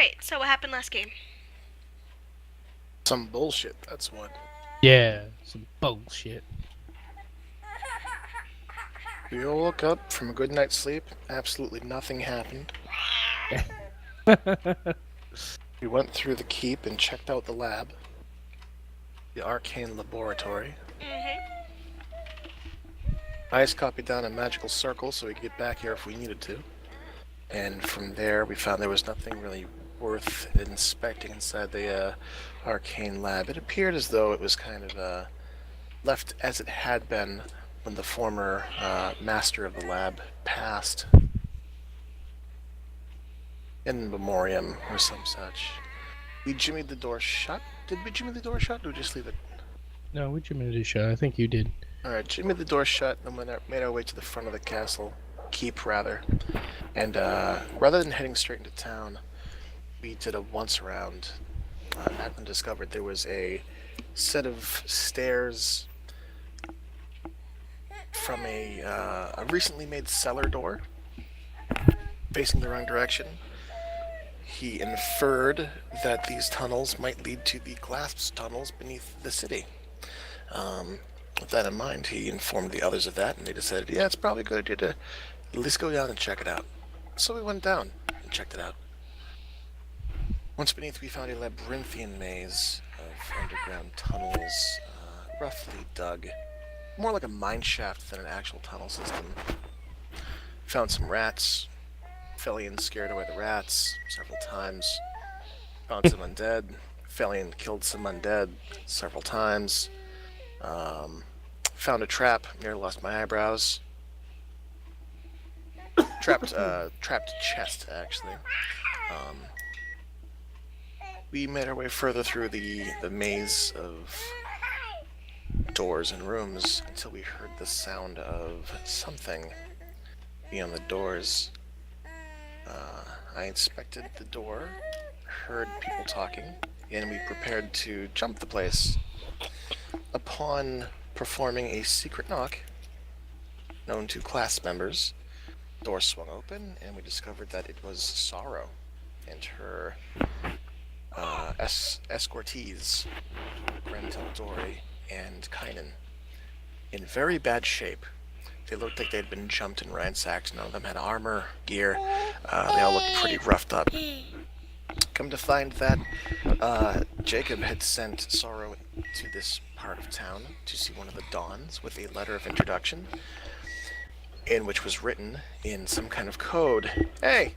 Alright, so what happened last game? Some bullshit, that's what. Yeah, some bullshit. We all woke up from a good night's sleep. Absolutely nothing happened. We went through the keep and checked out the lab. The arcane laboratory. I just copied down a magical circle so we could get back here if we needed to. And from there, we found there was nothing really worth inspecting inside the arcane lab. It appeared as though it was kind of left as it had been when the former master of the lab passed. In memoriam or some such. We jimmied the door shut. Did we jimmy the door shut, or did we just leave it? No, we jimmied it shut. I think you did. Alright, jimmied the door shut, and made our way to the front of the castle. Keep, rather. And rather than heading straight into town, we did a once around. And discovered there was a set of stairs from a recently made cellar door facing the wrong direction. He inferred that these tunnels might lead to the glass tunnels beneath the city. With that in mind, he informed the others of that, and they decided, yeah, it's probably a good idea to at least go down and check it out. So we went down and checked it out. Once beneath, we found a labyrinthian maze of underground tunnels, roughly dug. More like a mine shaft than an actual tunnel system. Found some rats. Felian scared away the rats several times. Found some undead. Felian killed some undead several times. Found a trap. Nearly lost my eyebrows. Trapped chest, actually. We made our way further through the maze of doors and rooms until we heard the sound of something beyond the doors. I inspected the door, heard people talking, and we prepared to jump the place. Upon performing a secret knock, known to class members, the door swung open, and we discovered that it was Sorrow and her escortees, Gren Teldori and Kynan, in very bad shape. They looked like they'd been jumped and ransacked. None of them had armor, gear. They all looked pretty roughed up. Come to find that Jacob had sent Sorrow to this part of town to see one of the Dawns with a letter of introduction, in which was written in some kind of code, "Hey,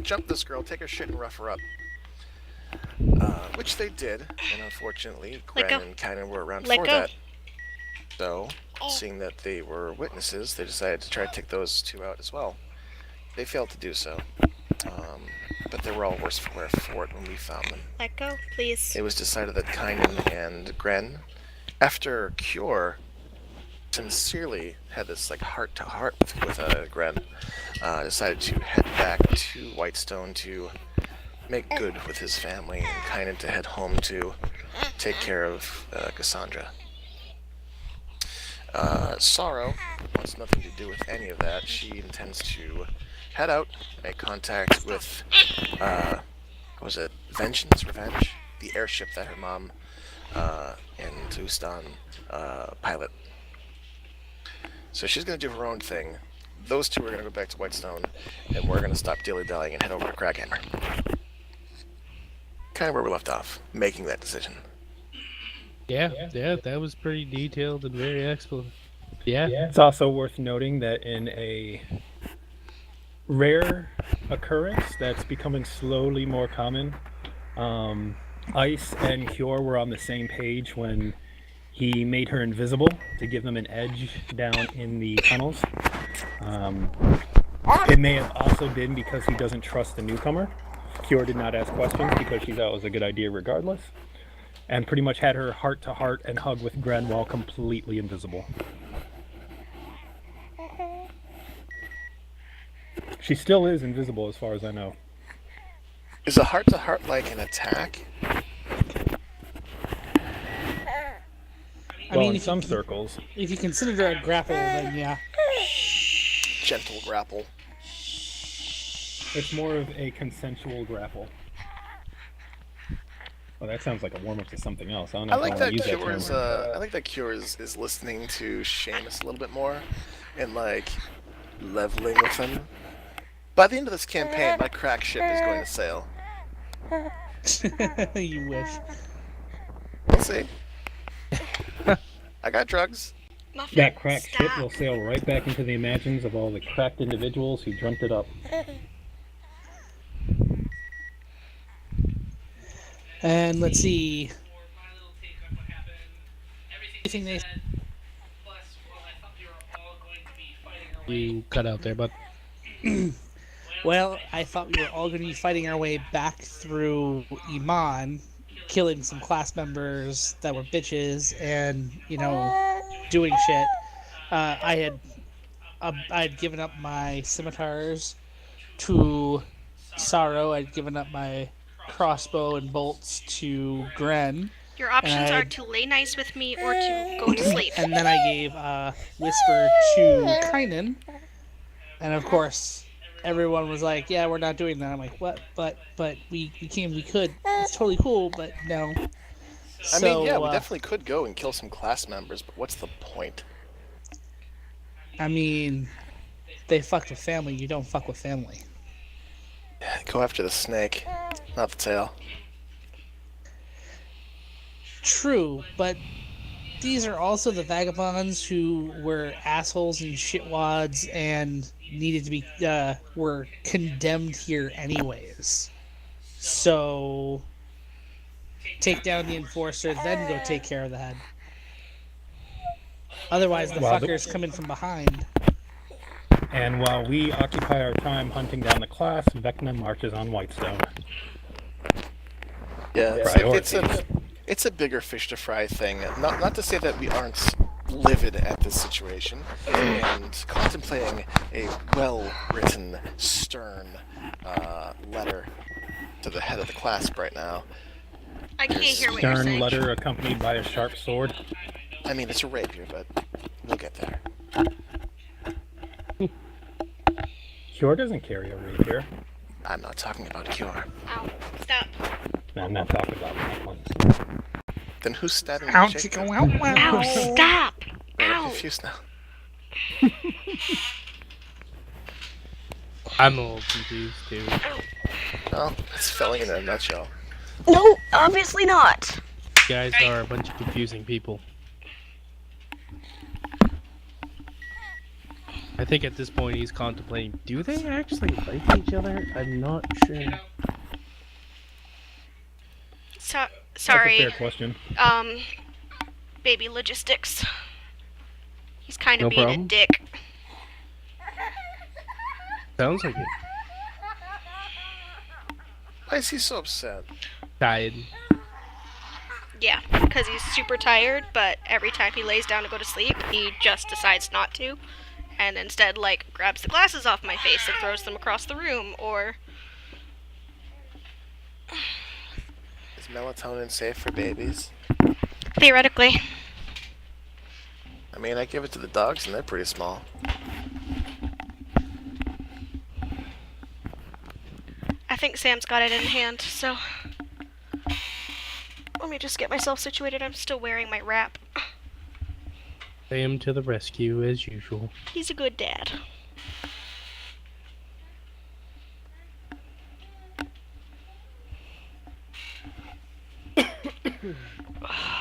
jump this girl, take her shit and rough her up." Which they did, and unfortunately, Gren and Kynan were around for that. So, seeing that they were witnesses, they decided to try to take those two out as well. They failed to do so, but they were all worse for it when we found them. Let go, please. It was decided that Kynan and Gren, after Cure sincerely had this like heart-to-heart with Gren, decided to head back to Whitestone to make good with his family, and Kynan to head home to take care of Cassandra. Sorrow wants nothing to do with any of that. She intends to head out, make contact with, was it Revenge? The airship that her mom and Tustan pilot. So she's going to do her own thing. Those two are going to go back to Whitestone, and we're going to stop dilly-dallying and head over to Craghammer. Kind of where we left off, making that decision. Yeah, that was pretty detailed and very explicit. Yeah. It's also worth noting that in a rare occurrence that's becoming slowly more common, Ice and Cure were on the same page when he made her invisible to give them an edge down in the tunnels. It may have also been because he doesn't trust the newcomer. Cure did not ask questions because she thought it was a good idea regardless, and pretty much had her heart-to-heart and hug with Gren while completely invisible. She still is invisible as far as I know. Is a heart-to-heart like an attack? Well, in some circles. If you consider it a grapple, then yeah. Gentle grapple. It's more of a consensual grapple. Well, that sounds like a warm up to something else. I don't I know if I like want to that use that Cure is. term. I like that Cure is listening to Seamus a little bit more, and like leveling with him. By the end of this campaign, my crack ship is going to sail. You wish. We'll see. I got drugs. Muffin, That cracked ship stop. will sail right back into the imagines of all the cracked individuals who dreamt it up. And let's see. Anything they You cut out there, but Well, I thought we were all going to be fighting our way back through Iman, killing some class members that were bitches, and doing shit. I had given up my scimitars to Sorrow. I'd given up my crossbow and bolts to Gren, Your options are And- to lay nice with me or to go to sleep. and then I gave Whisper to Kynan. And of course, everyone was like, "Yeah, we're not doing that." I'm like, "What? But we could. It's totally cool, but no." I mean, yeah, we So, definitely could go and kill some class members, but what's the point? I mean, they fucked with family. You don't fuck with family. Go after the snake, not the tail. True, but these are also the vagabonds who were assholes and shitwads and needed to be were condemned here anyways. So take down the enforcer, then go take care of the head. Otherwise, the Wow, fuckers come in from behind. And while we occupy our time hunting down the class, Vecna marches on Whitestone. Yeah, it's a bigger fish to fry thing. Not to say that we aren't livid at this situation and contemplating a well-written, stern letter to the head of the class right now. I can't hear what you're Stern saying. letter accompanied by a sharp sword. I mean, it's a rapier, but we'll get there. Cure doesn't carry a rapier. I'm not talking about Cure. Ow. Stop. No, I'm not talking about that one. Then who's stabbing Ow, the chick? chicken, wow, wow. Ow, stop! I'm Ow! confused now. I'm a little confused too. Well, it's Felling in a nutshell. No, obviously not. You guys are a bunch of confusing people. I think at this point he's contemplating, do they actually like each other? I'm not sure. So, That's a sorry. fair question. Baby logistics. He's kind of No being problem. a dick. Sounds like it. Why is he so upset? Tired. Yeah, because he's super tired, but every time he lays down to go to sleep, he just decides not to. And instead, like, grabs the glasses off my face and throws them across the room, or... Is melatonin safe for babies? Theoretically. I mean, I give it to the dogs and they're pretty small. I think Sam's got it in hand, so... Let me just get myself situated. I'm still wearing my wrap. Sam to the rescue as usual. He's a good dad.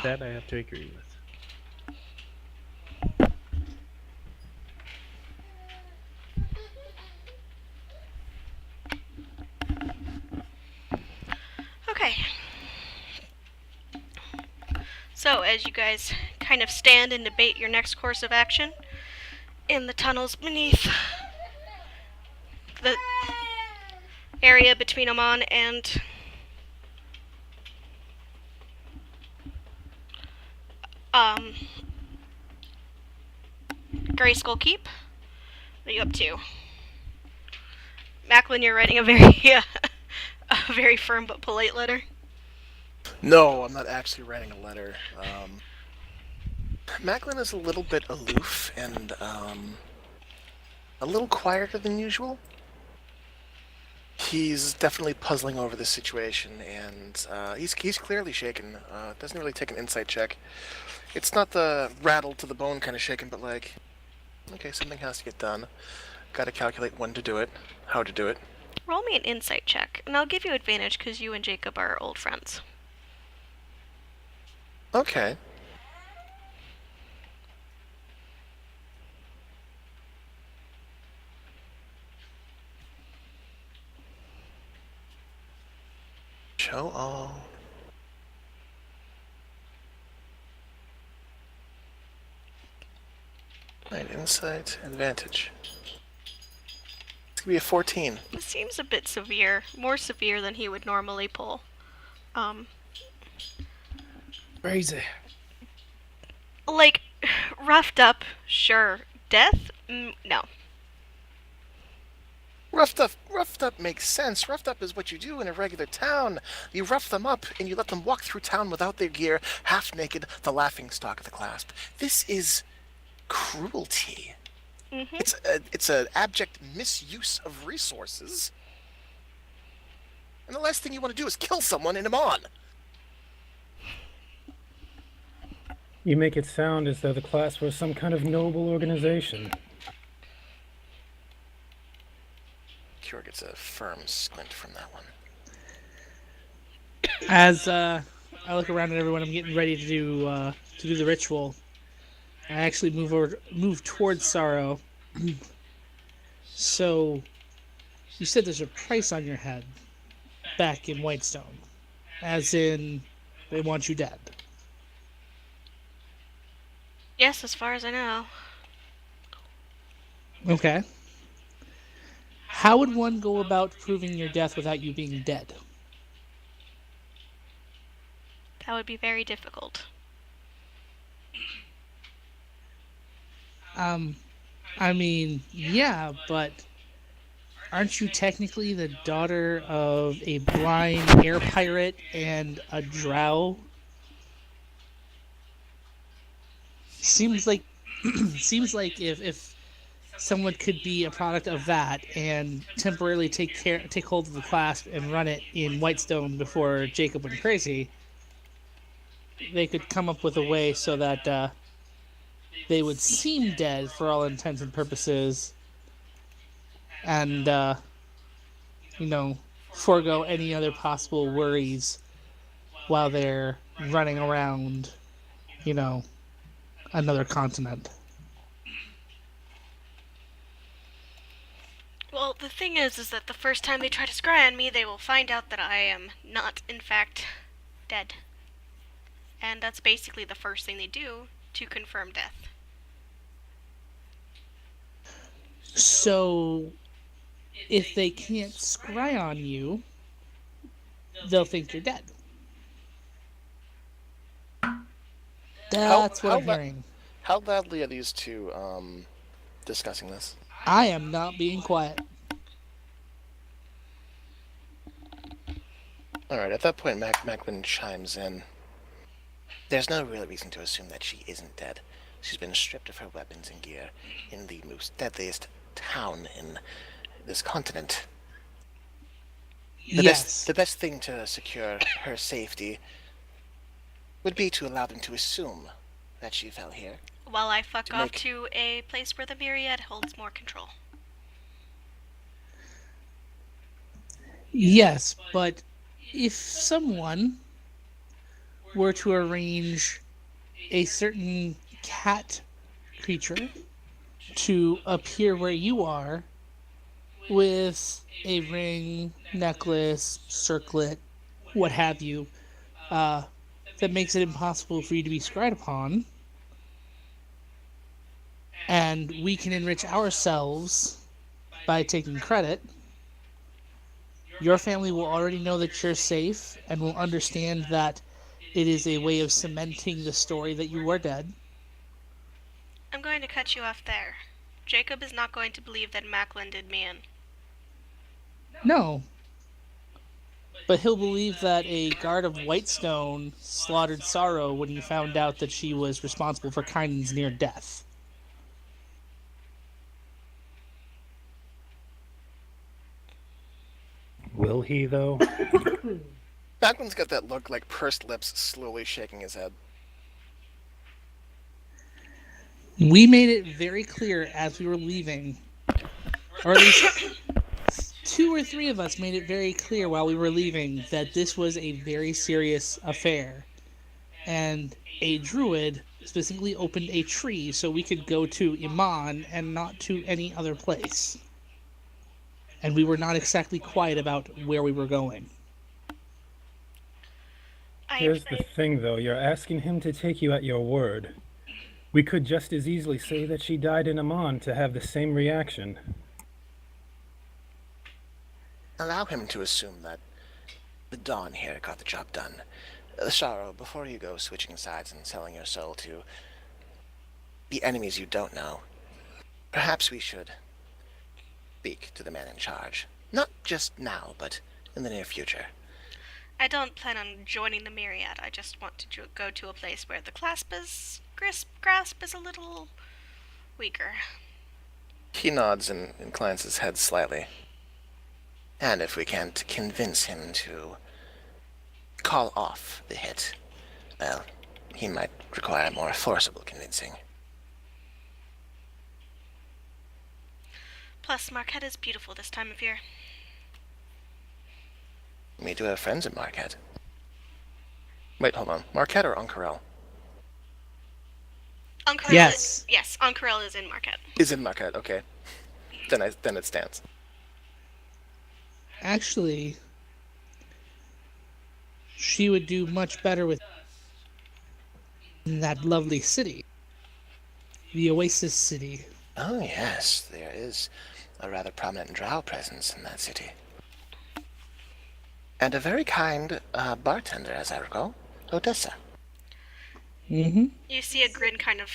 That I have to agree with. Okay. So, as you guys kind of stand and debate your next course of action, in the tunnels beneath the area between Amon and Grey Skull Keep, what are you up to? Macklin, you're writing a very a very firm but polite letter. No, I'm not actually writing a letter. Macklin is a little bit aloof and a little quieter than usual. He's definitely puzzling over this situation, and he's clearly shaken. Doesn't really take an insight check. It's not the rattle to the bone kind of shaken, but like, okay, something has to get done. Got to calculate when to do it, how to do it. Roll me an insight check, and I'll give you advantage because you and Jacob are old friends. Okay. Show all. Right, insight, advantage. It's gonna be a 14. This seems a bit severe, more severe than he would normally pull. Crazy. Like, roughed up, sure. Death? No. Roughed up makes sense. Roughed up is what you do in a regular town. You rough them up and you let them walk through town without their gear, half naked, the laughing stock of the clasp. This is cruelty. Mm-hmm. It's an abject misuse of resources. And the last thing you want to do is kill someone in Amon. You make it sound as though the class was some kind of noble organization. Cure gets a firm squint from that one. As I look around at everyone, I'm getting ready to do the ritual. I actually move towards Sorrow. So, you said there's a price on your head back in Whitestone, as in they want you dead. Yes, as far as I know. Okay. How would one go about proving your death without you being dead? That would be very difficult. I mean, yeah, but aren't you technically the daughter of a blind air pirate and a drow? Seems like if someone could be a product of that and temporarily take hold of the clasp and run it in Whitestone before Jacob went crazy, they could come up with a way so that they would seem dead for all intents and purposes, and forego any other possible worries while they're running around, another continent. Well, the thing is that the first time they try to scry on me, they will find out that I am not, in fact, dead. And that's basically the first thing they do to confirm death. So, if they can't scry on you, they'll think you're dead. That's what I'm hearing. How loudly are these two discussing this? I am not being quiet. Alright, at that point, Macklin chimes in. There's no real reason to assume that she isn't dead. She's been stripped of her weapons and gear in the most deadliest town in this continent. Yes. The best thing to secure her safety would be to allow them to assume that she fell here. While I fuck off to a place where the Myriad holds more control. Yes, but if someone were to arrange a certain cat creature to appear where you are with a ring, necklace, circlet, what have you, that makes it impossible for you to be scryed upon, and we can enrich ourselves by taking credit, your family will already know that you're safe and will understand that it is a way of cementing the story that you are dead. I'm going to cut you off there. Jacob is not going to believe that Macklin did me in. No. But he'll believe that a guard of Whitestone slaughtered Sorrow when he found out that she was responsible for Kynan's near death. Will he, though? Backwin's got that look like pursed lips, slowly shaking his head. We made it very clear as we were leaving, or at least 2 or 3 of us made it very clear while we were leaving that this was a very serious affair. And a druid specifically opened a tree so we could go to Iman and not to any other place. And we were not exactly quiet about where we were going. Here's the thing, though. You're asking him to take you at your word. We could just as easily say that she died in Amon to have the same reaction. Allow him to assume that the Dawn here got the job done. Sorrow, before you go switching sides and selling your soul to the enemies you don't know, perhaps we should speak to the man in charge. Not just now, but in the near future. I don't plan on joining the Myriad. I just want to go to a place where the grasp is a little weaker. He nods and inclines his head slightly. And if we can't convince him to call off the hit, well, he might require more forcible convincing. Plus, Marquette is beautiful this time of year. We do have friends in Marquette. Wait, hold on. Marquette or Uncarel? Uncarel Yes. Yes, Uncarel is in Marquette. Is in Marquette, okay. Then it stands. Actually, she would do much better with in that lovely city. The Oasis City. Oh yes, there is a rather prominent drow presence in that city. And a very kind bartender, as I recall, Odessa. Mm-hmm. You see a grin kind of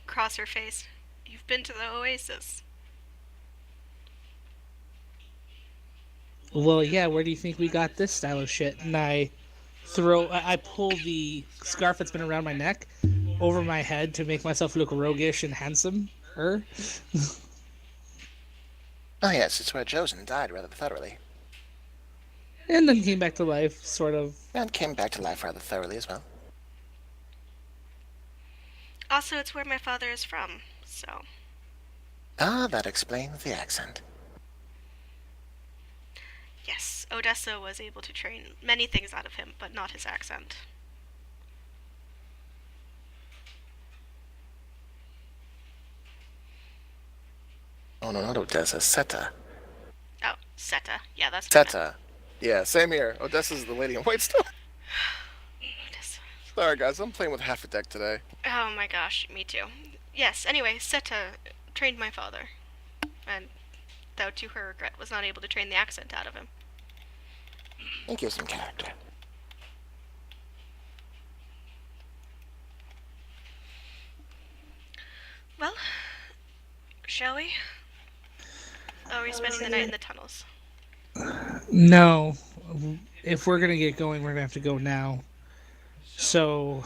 cross her face. You've been to the Oasis. Well, yeah, where do you think we got this style of shit? And I pull the scarf that's been around my neck over my head to make myself look roguish and handsome. Oh yes, it's where Josen died rather thoroughly. And then came back to life, sort of. And came back to life rather thoroughly as well. Also, it's where my father is from, so... Ah, that explains the accent. Yes, Odessa was able to train many things out of him, but not his accent. Oh no, not Odessa, Seta. Oh, Seta. Yeah, that's... Seta. Yeah, same here. Odessa's the lady in white still. Odessa. Sorry guys, I'm playing with half a deck today. Oh my gosh, me too. Yes, anyway, Seta trained my father. And, though to her regret, was not able to train the accent out of him. It gives him character. Well, shall we? Oh, are we spending the night in the tunnels? No. If we're gonna get going, we're gonna have to go now. So...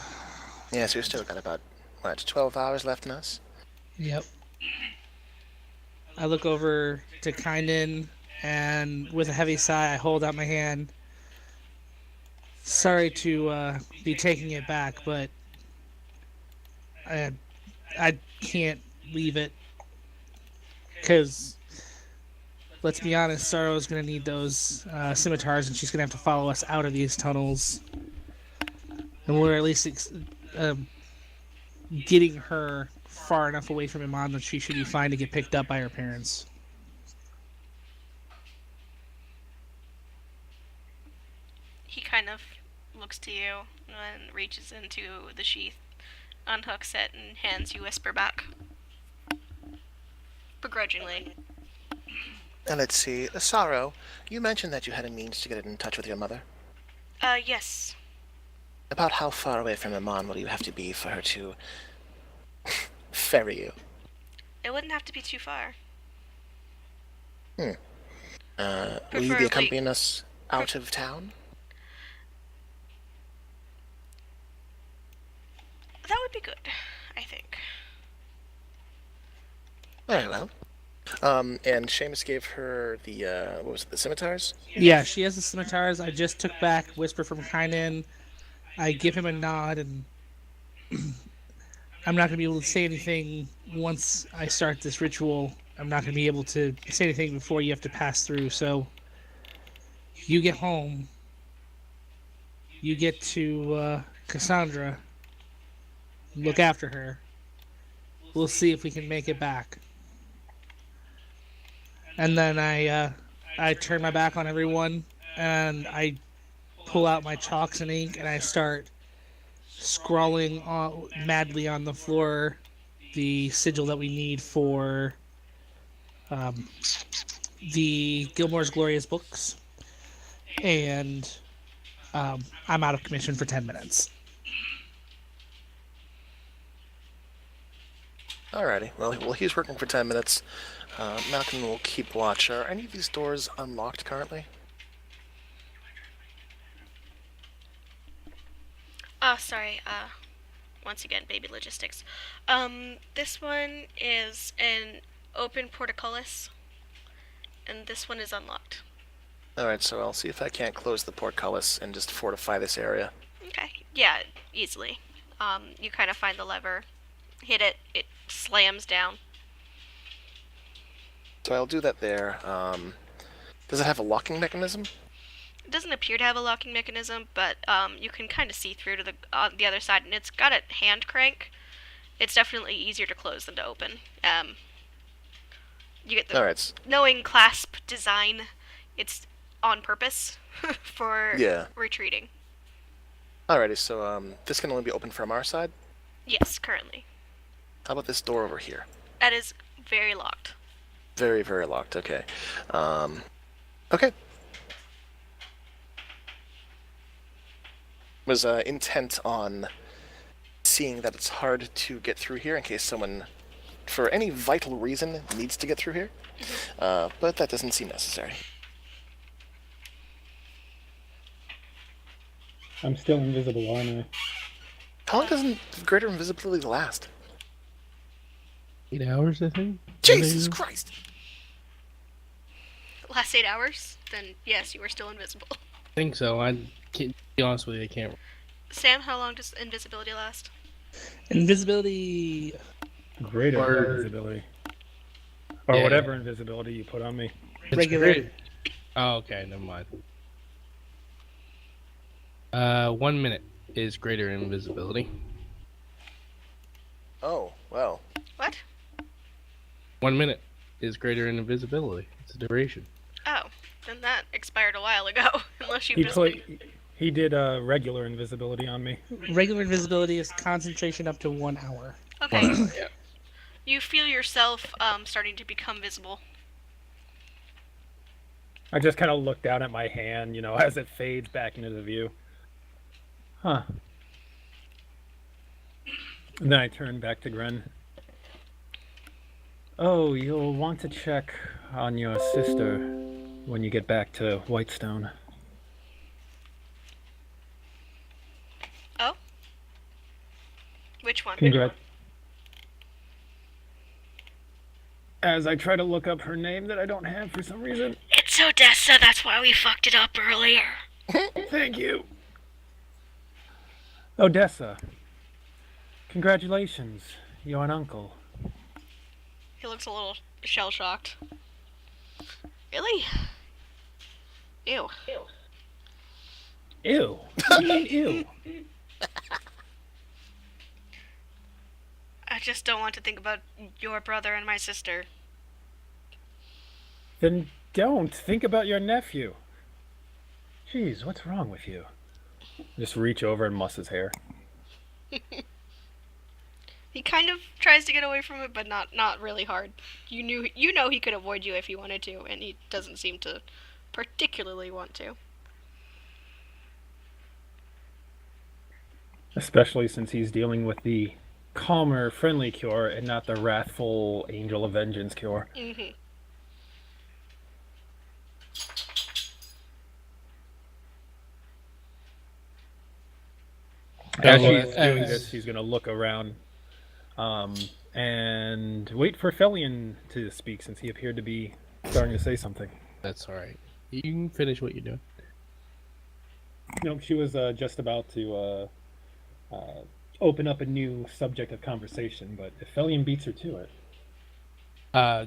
Yes, we've still got about, 12 hours left in us? Yep. I look over to Kynan, and with a heavy sigh, I hold out my hand. Sorry to be taking it back, but I can't leave it. Because, let's be honest, Sorrow's going to need those scimitars, and she's going to have to follow us out of these tunnels. And we're at least getting her far enough away from Iman that she should be fine to get picked up by her parents. He kind of looks to you and reaches into the sheath, unhooks it, and hands you Whisper back. Begrudgingly. Now let's see. Sorrow, you mentioned that you had a means to get in touch with your mother. Yes. About how far away from Iman will you have to be for her to ferry you? It wouldn't have to be too far. Will you be Preferably- accompanying us out of town? That would be good, I think. Very well. And Seamus gave her the what was it? The scimitars. Yeah, she has the scimitars. I just took back Whisper from Kynan. I give him a nod, and I'm not going to be able to say anything once I start this ritual. I'm not going to be able to say anything before you have to pass through. So you get home. You get to Cassandra. Look after her. We'll see if we can make it back. And then I turn my back on everyone, and I pull out my chalks and ink, and I start scrawling madly on the floor the sigil that we need for the Gilmore's Glorious books. And I'm out of commission for 10 minutes. Alrighty. Well, he's working for 10 minutes. Malcolm will keep watch. Are any of these doors unlocked currently? Oh, sorry. Once again, baby logistics. This one is an open portcullis, and this one is unlocked. Alright, so I'll see if I can't close the portcullis and just fortify this area. Okay. Yeah, easily. You kind of find the lever, hit it, it slams down. So I'll do that there. Does it have a locking mechanism? It doesn't appear to have a locking mechanism, but you can kind of see through to the other side, and it's got a hand crank. It's definitely easier to close than to open. You get the Alright. knowing clasp design. It's on purpose for Yeah. retreating. Alrighty, so this can only be opened from our side? Yes, currently. How about this door over here? That is very locked. Very, very locked. Okay. Okay. Was intent on seeing that it's hard to get through here in case someone, for any vital reason, needs to get through here. But that doesn't seem necessary. I'm still invisible, aren't I? How long does greater invisibility last? 8 hours, I think. Jesus Christ! Last 8 hours? Then yes, you are still invisible. I think so. I can't be honest with you. I can't. Sam, how long does invisibility last? Invisibility. Greater Or- invisibility. Or Yeah. whatever invisibility you put on me. It's Regular. great. Oh, okay. Never mind. 1 minute is greater invisibility. Oh, well. What? 1 minute is greater in invisibility. It's a duration. Oh, then that expired a while ago. Unless you just He did regular invisibility on me. Regular invisibility is concentration up to 1 hour. okay. Yeah. You feel yourself starting to become visible. I just kind of look down at my hand, as it fades back into the view. Huh. And then I turn back to Gren. Oh, you'll want to check on your sister when you get back to Whitestone. Oh? Which one? Congrats. As I try to look up her name that I don't have for some reason. It's Odessa, that's why we fucked it up earlier. Thank you. Odessa. Congratulations. You're an uncle. He looks a little shell-shocked. Really? Ew. Ew. What do you mean, ew? I just don't want to think about your brother and my sister. Then don't. Think about your nephew. Jeez, what's wrong with you? Just reach over and muss his hair. He kind of tries to get away from it, but not really hard. You know he could avoid you if he wanted to, and he doesn't seem to particularly want to. Especially since he's dealing with the calmer, friendly cure and not the wrathful angel of vengeance cure. Mm-hmm. As Well, she's doing as- this, he's going to look around. and wait for Felion to speak since he appeared to be starting to say something. That's all right. You can finish what you're doing. No, she was just about to open up a new subject of conversation, but if Felion beats her to it.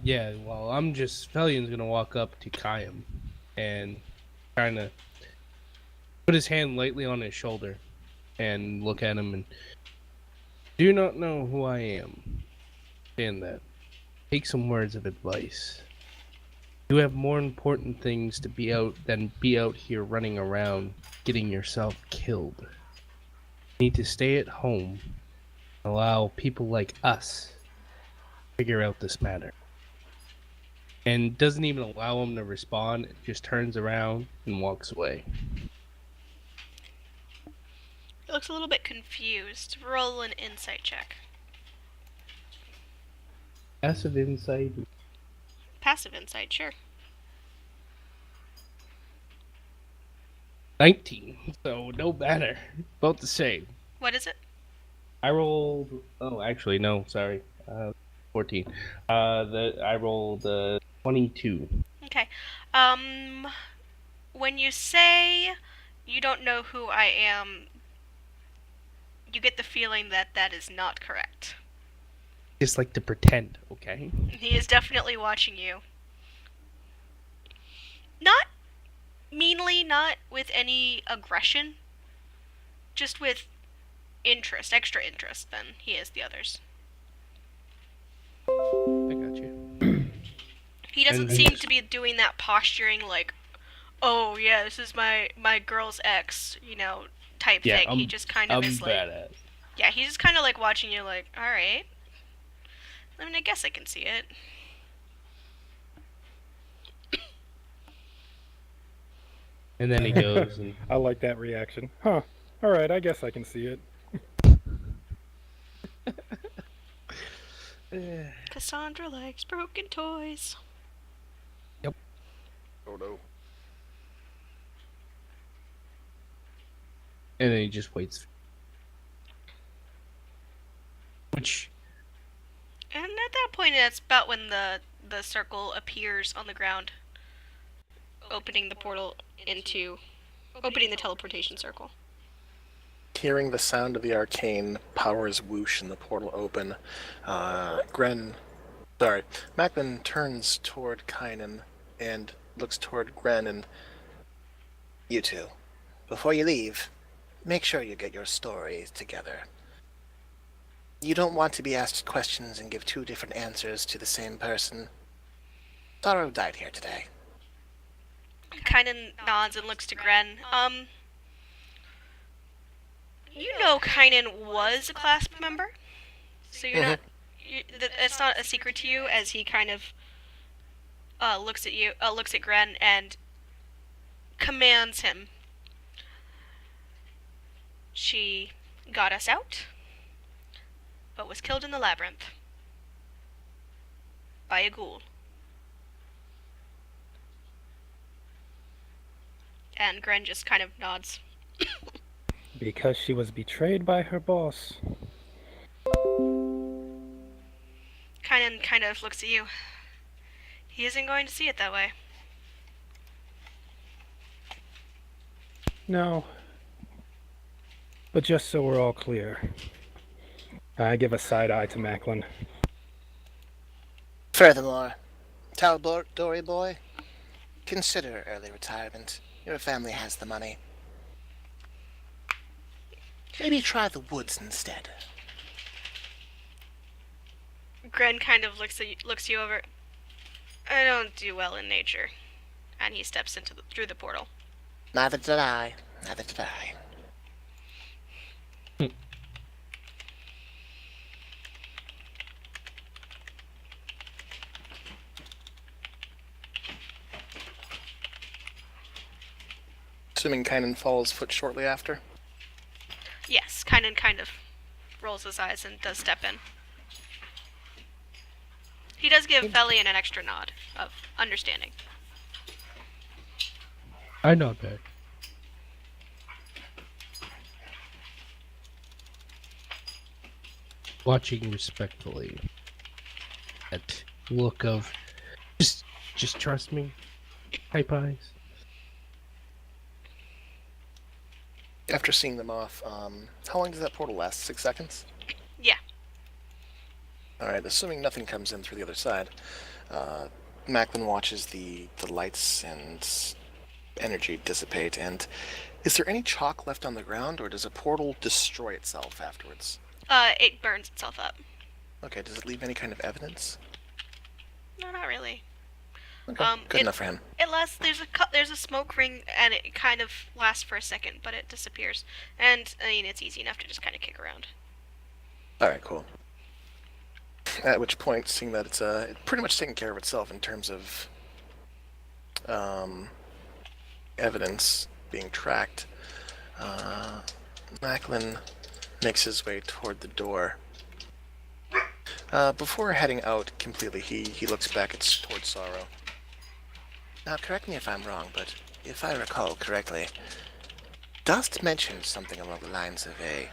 Yeah, well, Fellion's gonna walk up to Kayam and kind of put his hand lightly on his shoulder and look at him and, do you not know who I am? Understand that. Take some words of advice. You have more important things to be out here running around getting yourself killed. You need to stay at home and allow people like us to figure out this matter. And doesn't even allow him to respond, just turns around and walks away. He looks a little bit confused. Roll an insight check. Passive insight. Passive insight, sure. 19, so no better. Both the same. What is it? I rolled. Oh, actually, no. Sorry. 14. I rolled 22. Okay. When you say you don't know who I am, you get the feeling that that is not correct. Just like to pretend, okay? He is definitely watching you. Not meanly, not with any aggression, just with interest, extra interest than he is the others. I got you. He doesn't And- seem to be doing that posturing like, oh yeah, this is my girl's ex, type thing. He just kind of I'm is like, badass. yeah, he's just kind of like watching you like, alright. I mean, I guess I can see it. And then he goes and I like that reaction. Huh. Alright, I guess I can see it. Cassandra likes broken toys. Oh no. and then he just waits. Which And at that point, that's about when the circle appears on the ground, opening the portal opening the teleportation circle. Hearing the sound of the arcane powers whoosh and the portal open, Macklin turns toward Kynan and looks toward Gren and, you two, before you leave, make sure you get your stories together. You don't want to be asked questions and give two different answers to the same person. Sorrow died here today. Kynan nods and looks to Gren. You know Kynan was a clasp member, so you're not. It's not a secret to you. As he kind of looks at Gren and commands him. She got us out, but was killed in the labyrinth by a ghoul. And Gren just kind of nods. Because she was betrayed by her boss. Kynan kind of looks at you. He isn't going to see it that way. No. But just so we're all clear, I give a side eye to Macklin. Furthermore, Dory boy, consider early retirement. Your family has the money. Maybe try the woods instead. Gren kind of looks you over. I don't do well in nature. And he steps through the portal. Neither did I. Neither did I. Assuming Kynan follows foot shortly after. Yes, Kynan kind of rolls his eyes and does step in. He does give Felion an extra nod of understanding. I nod back. watching respectfully. That look of just trust me type eyes. After seeing them off, how long does that portal last? 6 seconds? Yeah. Alright, assuming nothing comes in through the other side, Macklin watches the lights and energy dissipate, and is there any chalk left on the ground, or does a portal destroy itself afterwards? It burns itself up. Okay, does it leave any kind of evidence? No, not really. Okay, good enough for him. It lasts. There's a smoke ring, and it kind of lasts for a second, but it disappears. And I mean, it's easy enough to just kind of kick around. Alright, cool. At which point, seeing that it's pretty much taken care of itself in terms of evidence being tracked, Macklin makes his way toward the door. Before heading out completely, he looks back towards Sorrow. Now, correct me if I'm wrong, but if I recall correctly, Dust mentioned something along the lines of a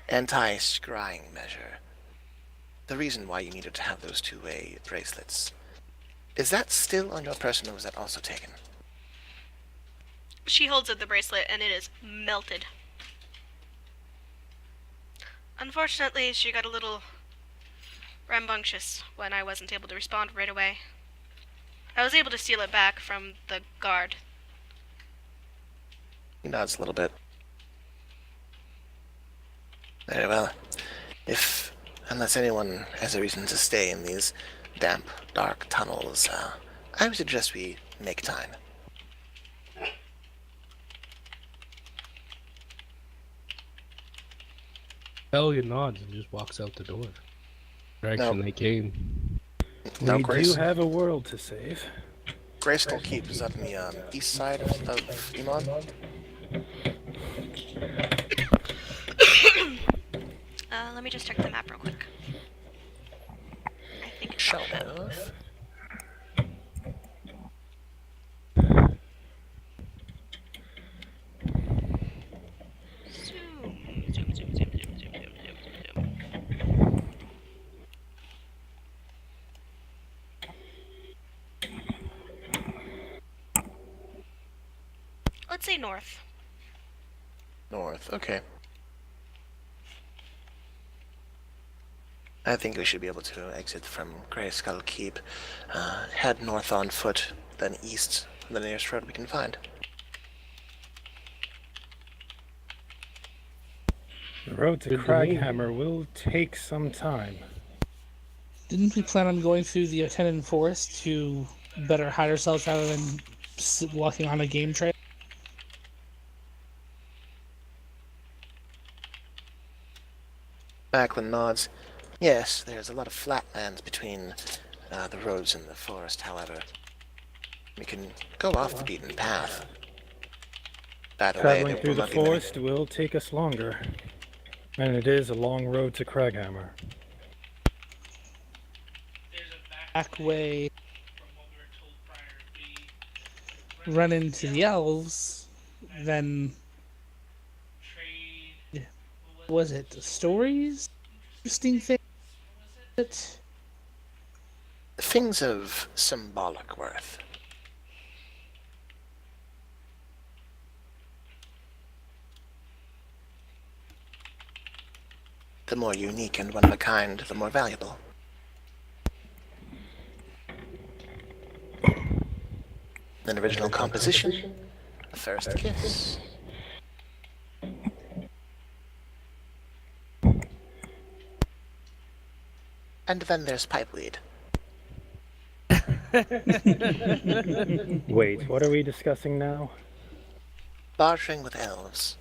anti-scrying measure. The reason why you needed to have those two-way bracelets. Is that still on your person, or was that also taken? She holds up the bracelet, and it is melted. Unfortunately, she got a little rambunctious when I wasn't able to respond right away. I was able to steal it back from the guard. He nods a little bit. Very well. Unless anyone has a reason to stay in these damp, dark tunnels, I would suggest we make time. Hellion nods and just walks out the door. Direction they came. Now, We Grace, do have a world to save. Grayskull Keep is up in the east side of Iman. Let me just check the map real quick. I think it's Shall all that. move. Zoom. Let's say north. North, okay. I think we should be able to exit from Grayskull Keep, head north on foot, then east, the nearest road we can find. The road to Good to me. Craghammer will take some time. Didn't we plan on going through the Attendant Forest to better hide ourselves rather than walking on a game trail? Macklin nods. Yes, there's a lot of flatlands between the roads and the forest, however. We can go off the beaten path. By the way, Traveling there through will the not be many- forest will take us longer. And it is a long road to Craghammer. Back way, run into the elves, then was it the stories? Interesting thing. Things of symbolic worth. The more unique and one of a kind, the more valuable. An original composition, a first kiss. And then there's pipeweed. Wait, what are we discussing now? Bartering with elves.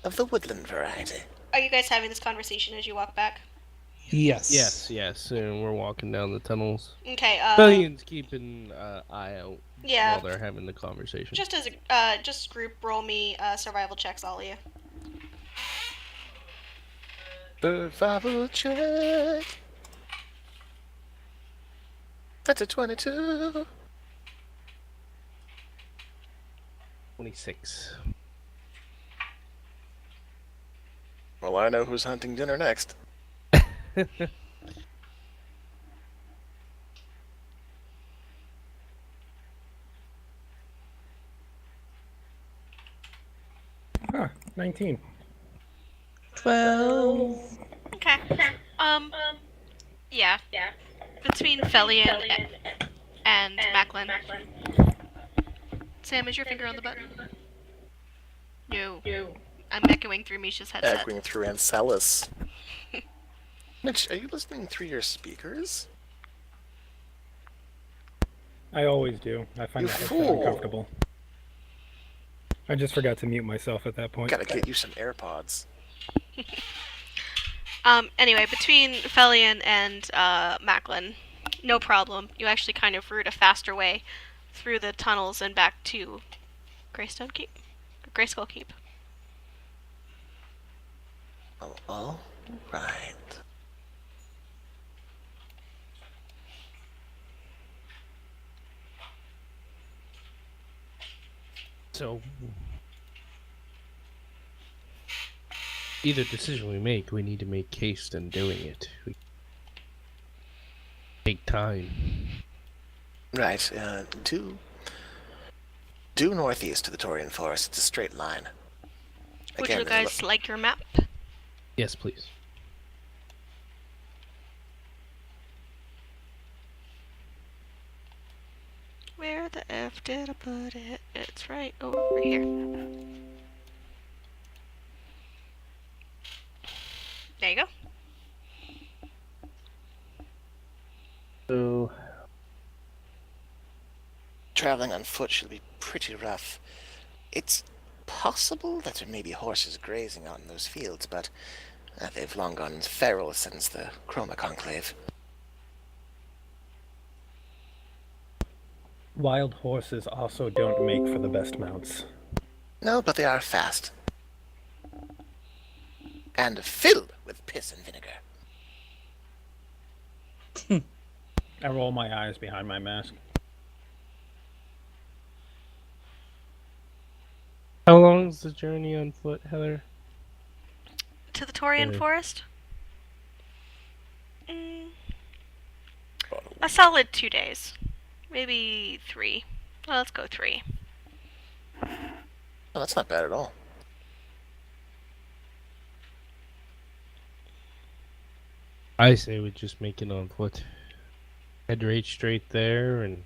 Of the woodland variety. Are you guys having this conversation as you walk back? Yes. Yes, and we're walking down the tunnels. Okay. Fellion's keeping eye out Yeah. while they're having the conversation. Just as a just group roll me survival checks, all of you. Survival check. That's a 22. 26. Well, I know who's hunting dinner next. Ah, 19. 12. Okay. Um, yeah. Between Felian and Macklin. Sam, is your finger on the button? No. I'm echoing through Misha's headset. Echoing through Ancellus. Mitch, are you listening through your speakers? I always do. I find You that headset fool. uncomfortable. I just forgot to mute myself at that point. Gotta get you some AirPods. Anyway, between Felian and Macklin, no problem. You actually kind of route a faster way through the tunnels and back to Greystone Keep. Grayskull Keep. Oh, all right. So, either decision we make, we need to make haste in doing it. We take time. Right, due northeast to the Taurian Forest. It's a straight line. Would Again, you guys like your map? Yes, please. Where the F did I put it? It's right over here. There you go. So, traveling on foot should be pretty rough. It's possible that there may be horses grazing on those fields, but they've long gone feral since the Chroma Conclave. Wild horses also don't make for the best mounts. No, but they are fast. And filled with piss and vinegar. I roll my eyes behind my mask. how long is the journey on foot, Heather? To the Taurian Okay. Forest? A solid 2 days. Maybe 3. Well, let's go 3. Oh, that's not bad at all. I say we just make it on foot. Head right straight there, and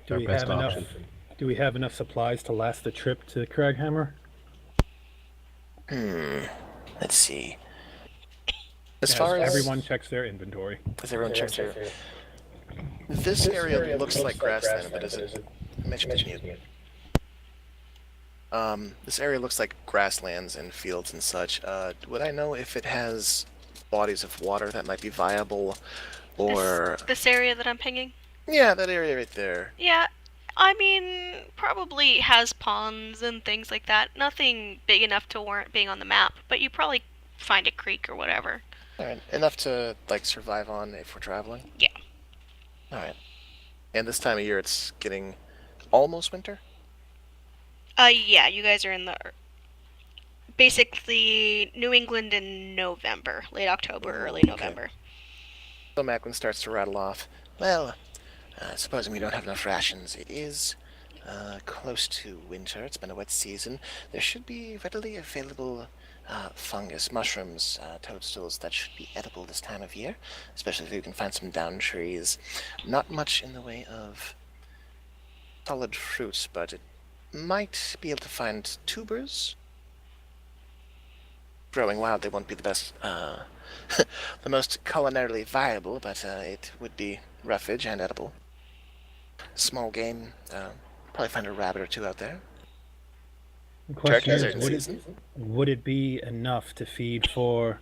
Do our we best have enough? option. Do we have enough supplies to last the trip to Craghammer? Let's see. As Yes, far as everyone checks their inventory. as everyone checks their... This area looks like grassland, but is it... Mitch, mute. This area looks like grasslands and fields and such. Would I know if it has bodies of water that might be viable, or... This area that I'm pinging? Yeah, that area right there. Yeah, I mean, probably has ponds and things like that. Nothing big enough to warrant being on the map, but you probably find a creek or whatever. Alright, enough to, like, survive on if we're traveling? Yeah. Alright. And this time of year it's getting almost winter? Yeah, you guys are in the... Basically, New England in November. Late October, early Okay. November. So Macklin starts to rattle off. Well, supposing we don't have enough rations, it is close to winter. It's been a wet season. There should be readily available fungus, mushrooms, toadstools that should be edible this time of year, especially if you can find some down trees. Not much in the way of solid fruits, but it might be able to find tubers. Growing wild, they won't be the best, the most culinarily viable, but it would be roughage and edible. Small game, probably find a rabbit or two out there. The question Turkeys are is, in would season. would it be enough to feed 4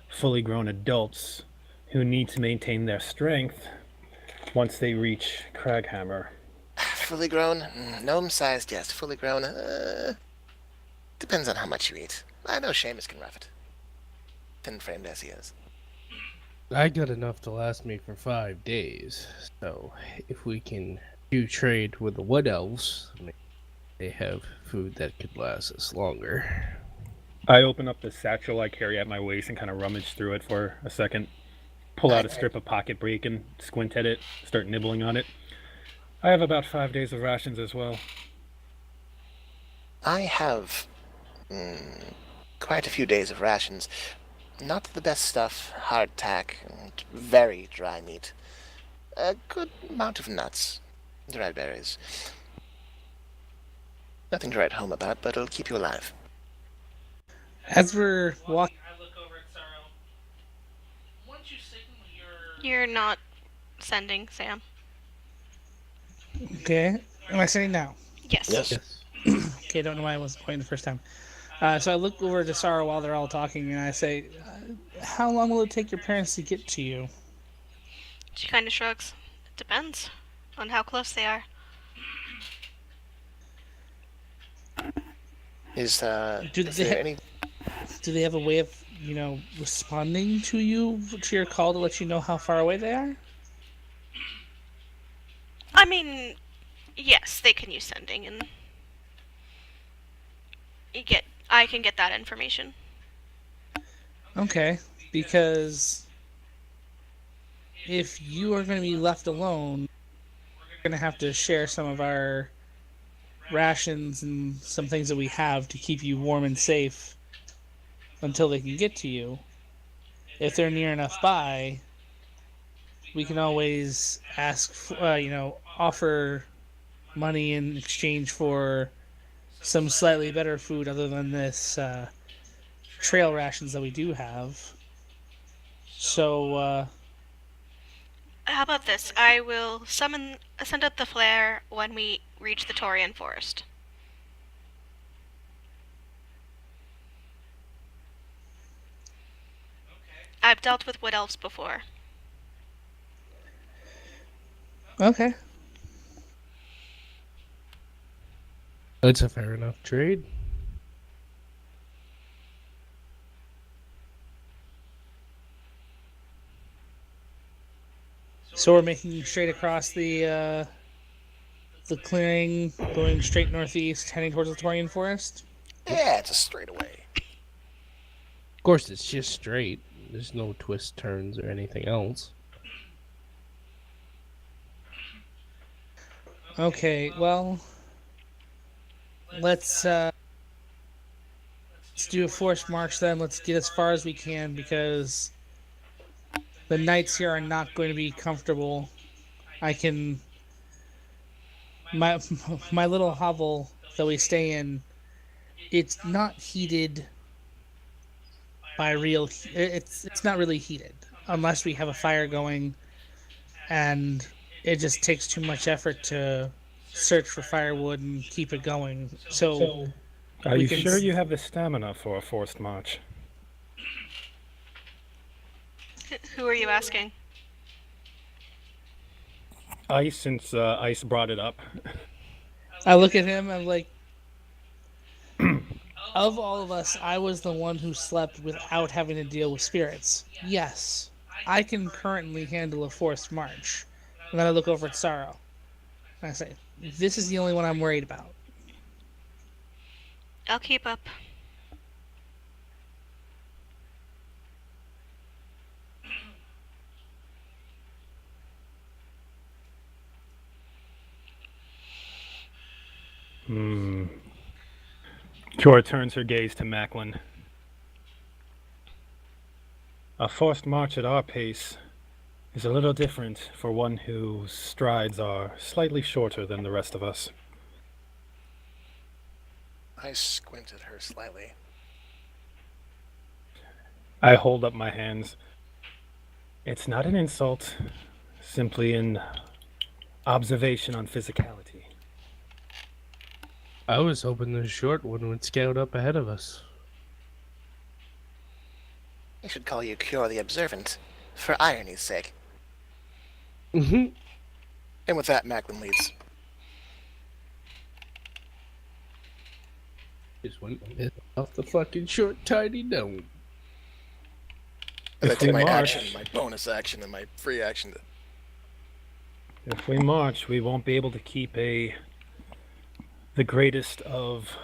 fully grown adults who need to maintain their strength once they reach Craghammer? Fully grown, gnome-sized, yes. Fully grown, depends on how much you eat. I know Seamus can rough it. Thin-framed as he is. I got enough to last me for 5 days. So if we can do trade with the wood elves, maybe they have food that could last us longer. I open up the satchel I carry at my waist and kind of rummage through it for a second. Pull out a strip of pocket bacon, squint at it, start nibbling on it. I have about 5 days of rations as well. I have quite a few days of rations. Not the best stuff, hardtack, and very dry meat. A good amount of nuts, dried berries. Nothing to write home about, but it'll keep you alive. As we're walking, You're not sending, Sam. okay, am I sitting now? Yes. Yes. Okay, don't know why I wasn't pointing the first time. So I look over to Sarah while they're all talking, and I say, "How long will it take your parents to get to you?" She kind of shrugs. It depends on how close they are. Is Do is they there ha- any? Do they have a way of, responding to your call to let you know how far away they are? I mean, yes, they can use sending, and I can get that information. Okay, because if you are going to be left alone, we're going to have to share some of our rations and some things that we have to keep you warm and safe until they can get to you. If they're near enough by, we can always offer money in exchange for some slightly better food other than this trail rations that we do have. So, How about this? I will send up the flare when we reach the Taurian forest. I've dealt with wood elves before. okay. It's a fair enough trade. So we're making straight across the clearing, going straight northeast, heading towards the Taurian forest. Yeah, it's a straightaway. Of course, it's just straight. There's no twists, turns, or anything else. Okay, well, let's do a forced march then. Let's get as far as we can because the nights here are not going to be comfortable. My my little hovel that we stay in, it's not heated by it's not really heated unless we have a fire going, and it just takes too much effort to search for firewood and keep it going. So Are We you can sure s- you have the stamina for a forced march? Who are you asking? Ice, since Ice brought it up. I look at him, I'm like, of all of us, I was the one who slept without having to deal with spirits. Yes, I can currently handle a forced march. And then I look over at Sorrow. And I say, this is the only one I'm worried about. I'll keep up. Cora turns her gaze to Macklin. A forced march at our pace is a little different for one whose strides are slightly shorter than the rest of us. I squint at her slightly. I hold up my hands. It's not an insult, simply an observation on physicality. I was hoping the short one would scout up ahead of us. I should call you Cure the Observant, for irony's sake. Mm-hmm. And with that, Macklin leaves. Just went off the fucking short, tiny dome. And I If take we my march- action, my bonus action, and my free action to... If we march, we won't be able to keep the greatest of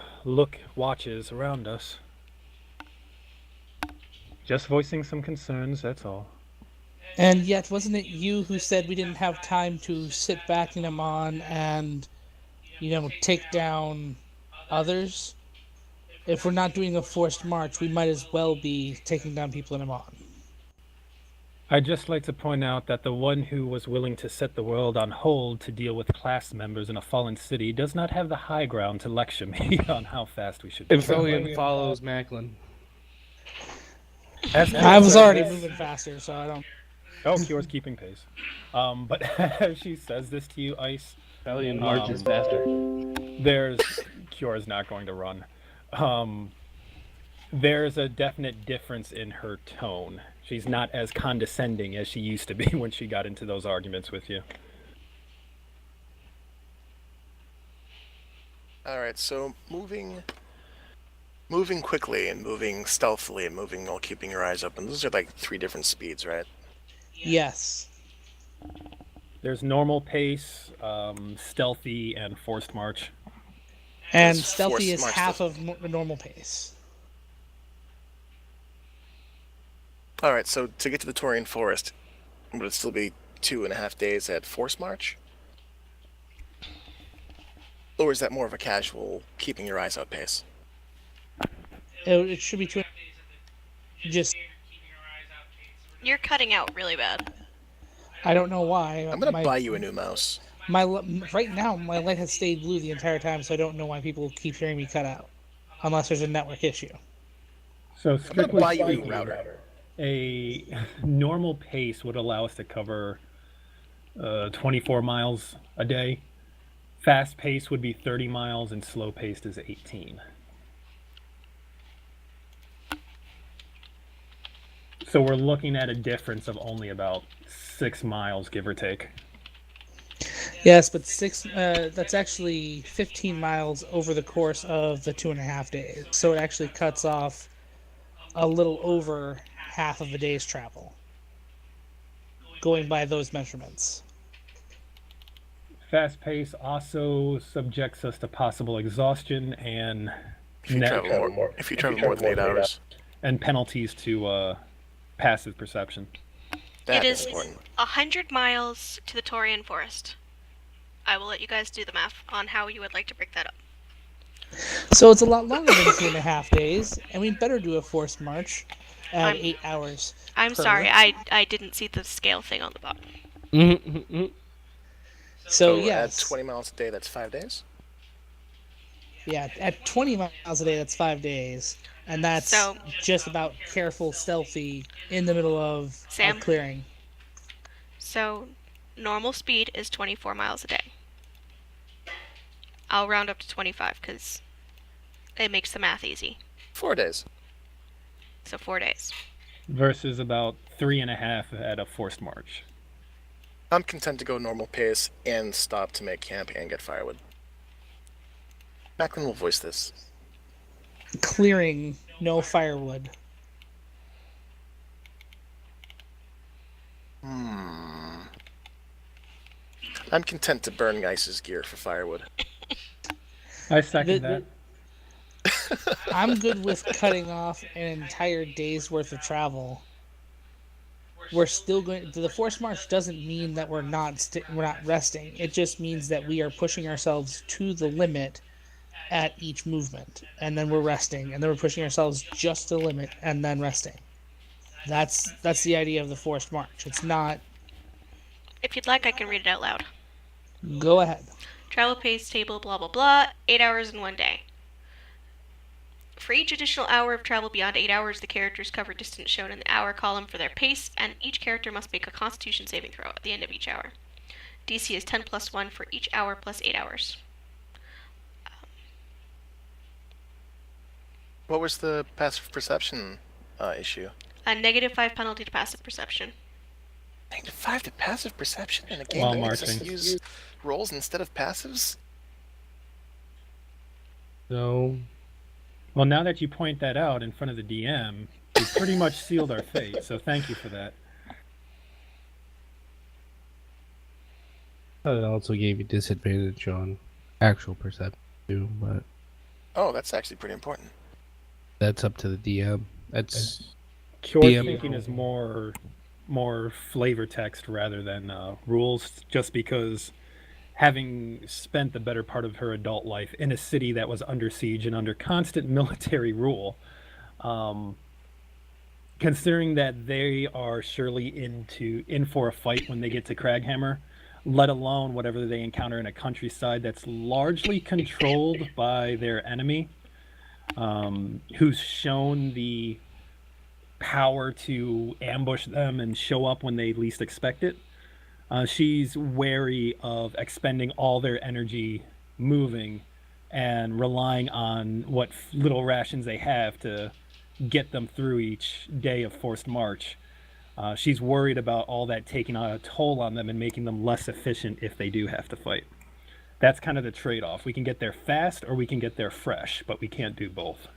watches around us. Just voicing some concerns, that's all. And yet, wasn't it you who said we didn't have time to sit back in Amon and, take down others? If we're not doing a forced march, we might as well be taking down people in Amon. I'd just like to point out that the one who was willing to set the world on hold to deal with class members in a fallen city does not have the high ground to lecture me on how fast we should. Infelion follows Macklin. I was already moving faster, so I don't. Oh, Kyor's keeping pace. But as she says this to you, Ice, Infelion marches faster. Kyor's not going to run. There's a definite difference in her tone. She's not as condescending as she used to be when she got into those arguments with you. All right, so moving quickly and moving stealthily and moving while keeping your eyes open. Those are like 3 different speeds, right? Yes. There's normal pace, stealthy, and forced march. And It's stealthy forced is march half stuff. of the normal pace. All right, so to get to the Taurian Forest, would it still be 2.5 days at force march? Or is that more of a casual, keeping your eyes out pace? It should be 2. Just, You're cutting out really bad. I don't know why. I'm gonna buy you a new mouse. Right now, my light has stayed blue the entire time, so I don't know why people keep hearing me cut out. Unless there's a network issue. So I'm gonna strictly buy you a new speaking, router. a normal pace would allow us to cover 24 miles a day. Fast pace would be 30 miles, and slow paced is 18. So we're looking at a difference of only about 6 miles, give or take. Yes, but that's actually 15 miles over the course of the 2.5 days. So it actually cuts off a little over half of a day's travel. Going by those measurements. Fast pace also subjects us to possible exhaustion and If you travel more than 8 hours. and penalties to passive perception. That It is is important. 100 miles to the Taurian Forest. I will let you guys do the math on how you would like to break that up. So it's a lot longer than 2.5 days, and we better do a forced march at I'm- 8 hours. I'm per. sorry, I didn't see the scale thing on the bottom. So at yes, 20 miles a day, that's 5 days? yeah, at 20 miles a day, that's 5 days, and that's So- just about careful, stealthy, in the middle of Sam? a clearing. So, normal speed is 24 miles a day. I'll round up to 25 because it makes the math easy. 4 days. So 4 days. Versus about 3.5 at a forced march. I'm content to go normal pace and stop to make camp and get firewood. Macklin will voice this. Clearing, no firewood. I'm content to burn Ice's gear for firewood. I second The- that. I'm good with cutting off an entire day's worth of travel. We're still going. The forced march doesn't mean that we're not resting. It just means that we are pushing ourselves to the limit at each movement, and then we're resting, and then we're pushing ourselves just to the limit, and then resting. That's the idea of the forced march. It's not. If you'd like, I can read it out loud. Go ahead. Travel pace table, blah blah blah, 8 hours in 1 day. For each additional hour of travel beyond 8 hours, the characters cover distance shown in the hour column for their pace, and each character must make a Constitution saving throw at the end of each hour. DC is 10 plus 1 for each hour plus 8 hours. What was the passive perception issue? A -5 penalty to passive perception. -5 to passive perception in a game While that makes us marching. use rolls instead of passives? So, Well, now that you point that out in front of the DM, you pretty much sealed our fate, so thank you for that. it also gave you disadvantage on actual perception too, but Oh, that's actually pretty important. that's up to the DM. That's Cure DM. thinking is more flavor text rather than rules, just because having spent the better part of her adult life in a city that was under siege and under constant military rule, considering that they are surely in for a fight when they get to Craghammer, let alone whatever they encounter in a countryside that's largely controlled by their enemy, who's shown the power to ambush them and show up when they least expect it. She's wary of expending all their energy moving and relying on what little rations they have to get them through each day of forced march. She's worried about all that taking a toll on them and making them less efficient if they do have to fight. That's kind of the trade-off. We can get there fast or we can get there fresh, but we can't do both.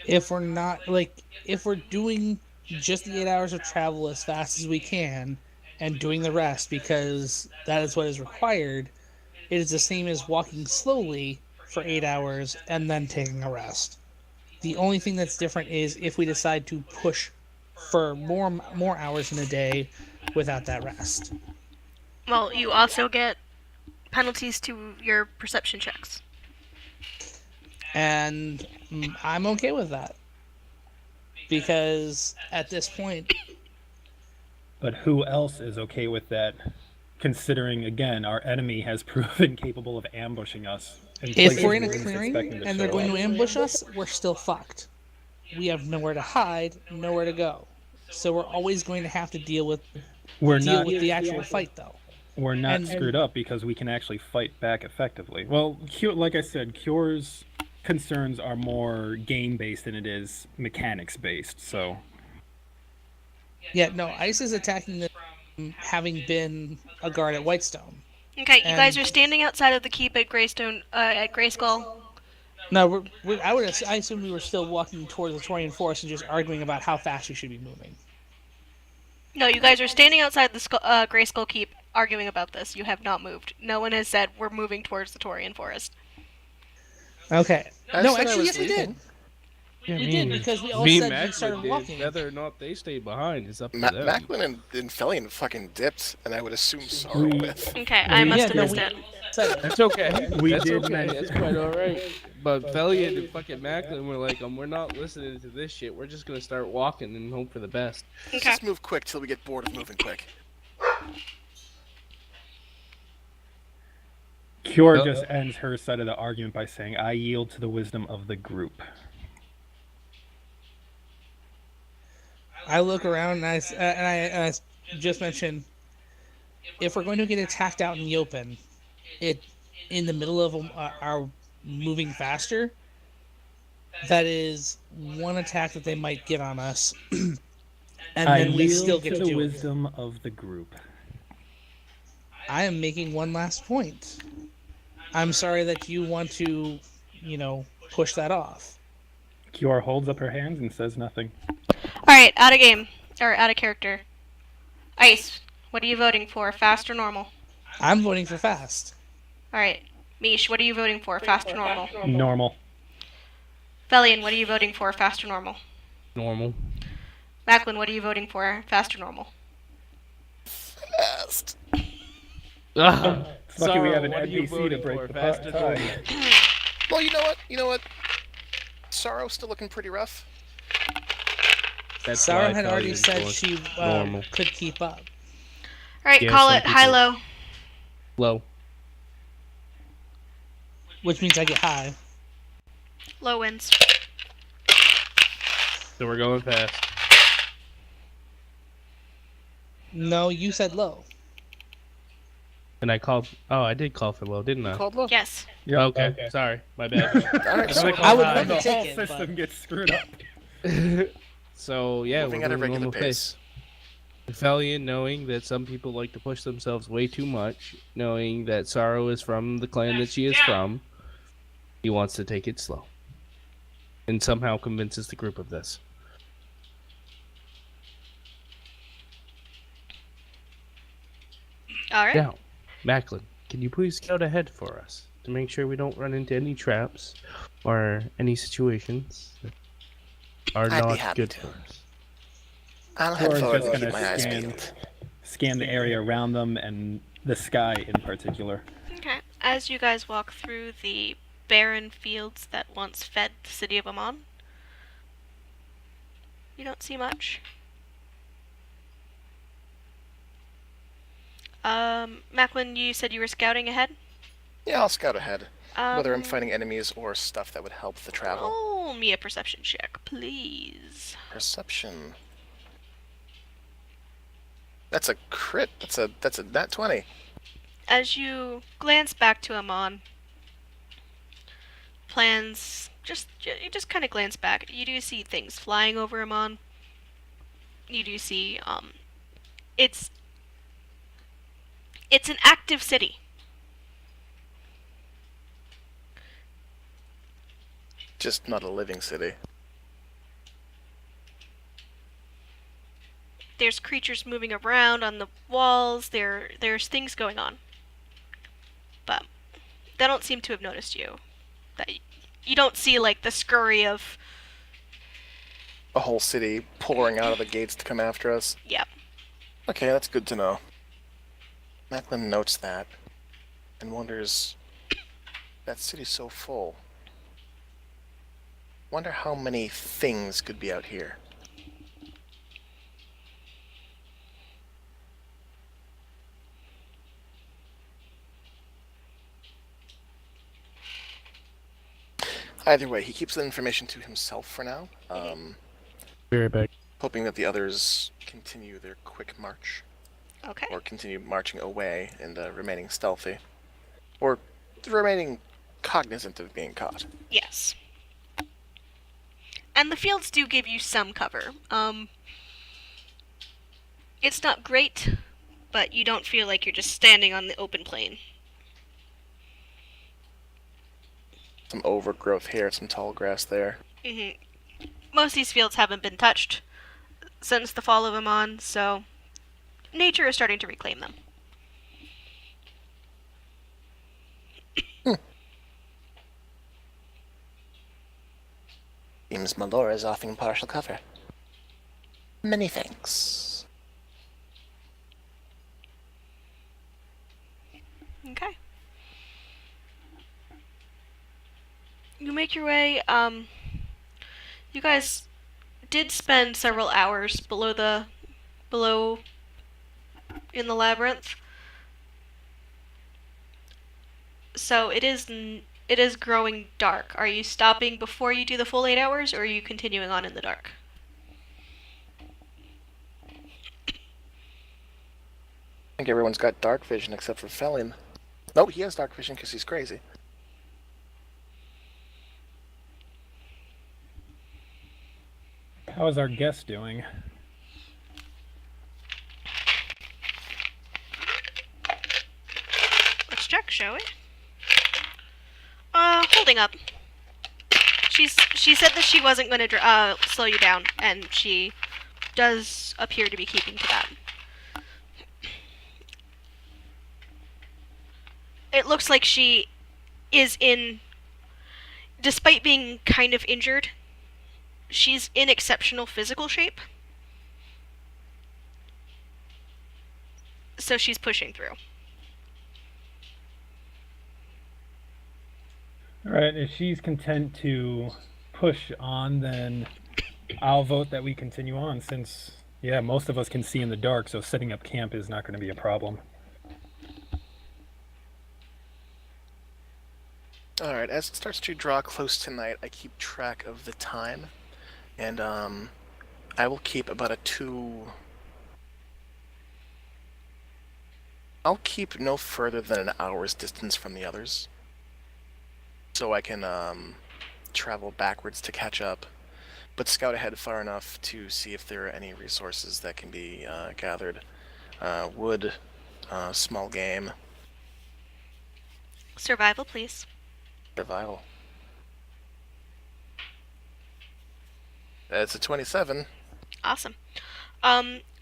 If we're doing just the 8 hours of travel as fast as we can and doing the rest because that is what is required, it is the same as walking slowly for 8 hours and then taking a rest. The only thing that's different is if we decide to push for more hours in a day without that rest. Well, you also get penalties to your perception checks. And I'm okay with that. Because at this point, But who else is okay with that, considering, again, our enemy has proven capable of ambushing us? if we're in a clearing and they're going to ambush us, we're still fucked. We have nowhere to hide, nowhere to go. So we're always going to have to deal with the actual fight, though. We're not and- screwed up because we can actually fight back effectively. Well, like I said, Cure's concerns are more game-based than it is mechanics-based, so... Yeah, no, ICE is attacking them having been a guard at Whitestone. Okay, you guys And- are standing outside of the keep at at Grayskull. No, I assume we were still walking towards the Torian Forest and just arguing about how fast we should be moving. No, you guys are standing outside the Grayskull keep arguing about this. You have not moved. No one has said we're moving towards the Torian Forest. Okay. I No, said I actually, was yes, we did. leaving. Yeah, We did, because we all me said and we Macklin started did. walking. Whether or not they stay behind is up to Ma- them. Macklin and Felian fucking dipped, and I would assume Sorrow We- with. Okay, I must have no, missed we it. said it. That's okay. We That's did okay. mention- That's quite all right. But Fellian and fucking Macklin were like, we're not listening to this shit. We're just gonna start walking and hope for the best. Let's Okay. just move quick till we get bored of moving quick. Cure just ends her side of the argument by saying, I yield to the wisdom of the group. I look around and I just mentioned, if we're going to get attacked out in the open, in the middle of our moving faster, that is one attack that they might get on us, and I then we yield still get to to the do it. wisdom of the group. I am making one last point. I'm sorry that you want to, push that off. Cure holds up her hands and says nothing. Alright, out of game. Or out of character. Ice, what are you voting for? Fast or normal? I'm voting for fast. Alright. Mish, what are you voting for? Fast or normal? Normal. Felian, what are you voting for? Fast or normal? Normal. Macklin, what are you voting for? Fast or normal? Fast. Ugh. It's lucky we have an what are you NPC to voting break for, the fast or tie. normal? Well, you know what? Sorrow's still looking pretty rough. That's Sarah why had already Fellian's said going she normal. could keep up, Alright, Yeah, call some it high-low. Low. which means I get high. Low wins. So we're going fast. No, you said low. And I called. Oh, I did call for low, didn't I? Called low. Yes. Yep. Okay. Sorry. My bad. Alright, so I would high. like the to whole take it, system but gets screwed up. So yeah, moving we're at a moving regular normal pace. Fellian, knowing that some people like to push themselves way too much, knowing that Sorrow is from the clan that she is from, he wants to take it slow. And somehow convinces the group of this. Alright. Now, Macklin, can you please scout ahead for us to make sure we don't run into any traps or any situations that are I'd be not happy good to. for us? I'll head Or forward just and keep gonna my eyes scan peeled. scan the area around them and the sky in particular. Okay. As you guys walk through the barren fields that once fed the city of Amon, you don't see much. Macklin, you said you were scouting ahead? Yeah, I'll scout ahead. Whether I'm Um, fighting enemies or stuff that would help the travel. Roll me a perception check, please. Perception. That's a crit. That's a nat 20. As you glance back to Amon, you just kind of glance back. You do see things flying over Amon. You do see it's an active city. Just not a living city. There's creatures moving around on the walls. There's things going on. But they don't seem to have noticed you. That you don't see like the scurry of A whole city pouring out of the gates to come after us. yeah. Okay, that's good to know. Macklin notes that and wonders, that city's so full. Wonder how many things could be out here. Either way, he keeps the information to himself for now, Be right back. hoping that the others continue their quick march, Okay. or continue marching away and remaining stealthy, or remaining cognizant of being caught. Yes. And the fields do give you some cover. It's not great, but you don't feel like you're just standing on the open plain. Some overgrowth here, some tall grass there. Most of these fields haven't been touched since the fall of Amon, so nature is starting to reclaim them. Seems Melora is offering partial cover. Many thanks. Okay. You make your way, you guys did spend several hours below in the labyrinth. So it is growing dark. Are you stopping before you do the full 8 hours, or are you continuing on in the dark? I think everyone's got dark vision except for Felin. Nope, he has dark vision because he's crazy. How is our guest doing? Let's check, shall we? Holding up. She said that she wasn't going to slow you down, and she does appear to be keeping to that. It looks like she is despite being kind of injured, she's in exceptional physical shape. So she's pushing through. Alright, if she's content to push on, then I'll vote that we continue on since, yeah, most of us can see in the dark, so setting up camp is not going to be a problem. Alright, as it starts to draw close to night, I keep track of the time. And, I will keep about I'll keep no further than an hour's distance from the others. So I can, travel backwards to catch up, but scout ahead far enough to see if there are any resources that can be, gathered. Wood, small game, Survival, please. survival. It's a 27. Awesome.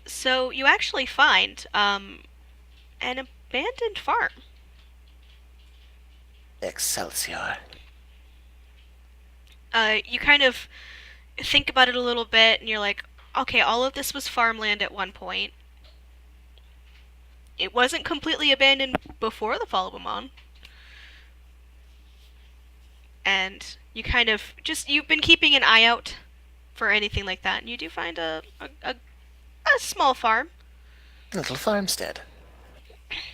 So you actually find, an abandoned farm. Excelsior. You kind of think about it a little bit, and you're like, Okay, all of this was farmland at one point. It wasn't completely abandoned before the fall of Amon. And you kind of you've been keeping an eye out for anything like that, and you do find a small farm. Little farmstead.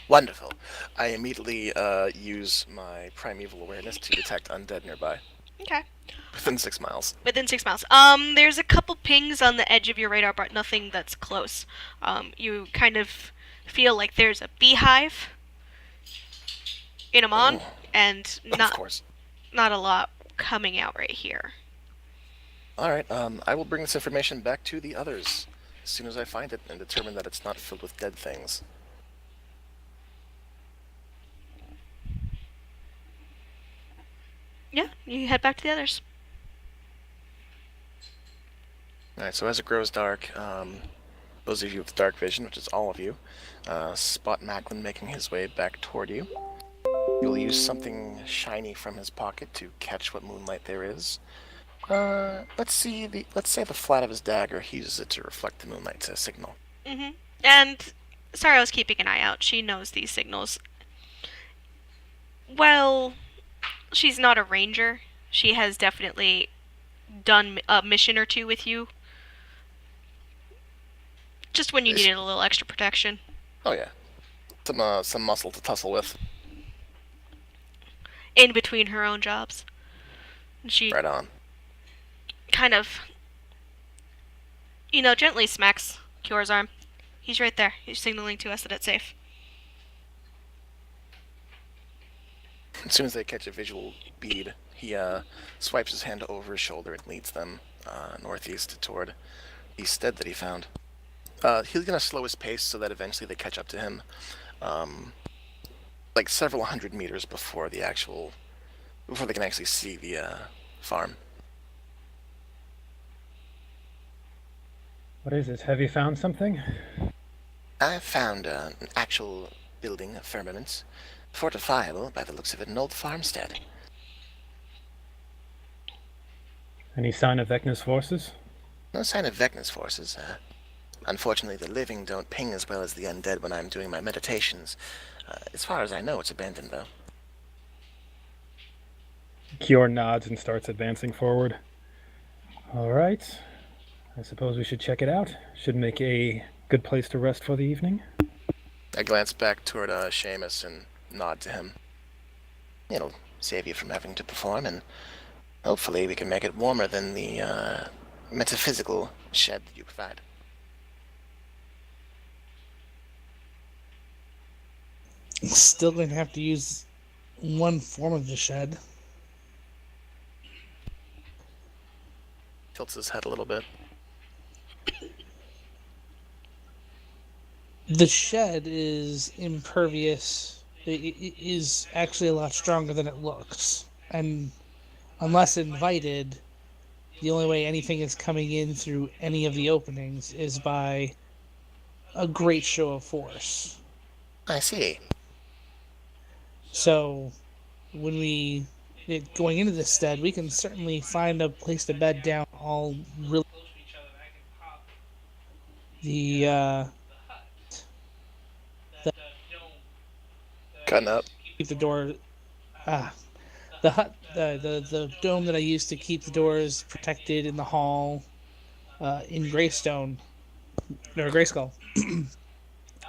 Wonderful. I immediately use my primeval awareness to detect undead nearby. Okay. Within 6 miles. Within 6 miles. There's a couple pings on the edge of your radar, but nothing that's close. You kind of feel like there's a beehive in Amon, Oh, and of course. not a lot coming out right here. Alright, I will bring this information back to the others as soon as I find it and determine that it's not filled with dead things. Yeah, you head back to the others. Alright, so as it grows dark, those of you with dark vision, which is all of you, spot Macklin making his way back toward you. You'll use something shiny from his pocket to catch what moonlight there is. Let's say the flat of his dagger. He uses it to reflect the moonlight to signal. Mm-hmm. And Sarah's keeping an eye out. She knows these signals. Well, she's not a ranger. She has definitely done a mission or two with you. Just when you needed a little extra protection. Oh yeah, some muscle to tussle with. In between her own jobs. And she Right on. kind of, gently smacks Kior's arm. He's right there. He's signaling to us that it's safe. As soon as they catch a visual bead, he swipes his hand over his shoulder and leads them northeast toward the stead that he found. He's gonna slow his pace so that eventually they catch up to him, like several hundred meters before they can actually see the farm. What is it? Have you found something? I found an actual building of firmaments, fortifiable by the looks of it, an old farmstead. Any sign of Vecna's forces? No sign of Vecna's forces. Unfortunately, the living don't ping as well as the undead when I'm doing my meditations. As far as I know, it's abandoned, though. Kior nods and starts advancing forward. All right. I suppose we should check it out. Should make a good place to rest for the evening. I glance back toward Seamus and nod to him. It'll save you from having to perform, and hopefully we can make it warmer than the metaphysical shed that you provide. Still going to have to use one form of the shed. Tilts his head a little bit. The shed is impervious. It is actually a lot stronger than it looks. And unless invited, the only way anything is coming in through any of the openings is by a great show of force. I see. So, going into this stead, we can certainly find a place to bed down all really Cutting up. keep the door. The hut, the dome that I used to keep the doors protected in the hall, in Greystone, or Grayskull.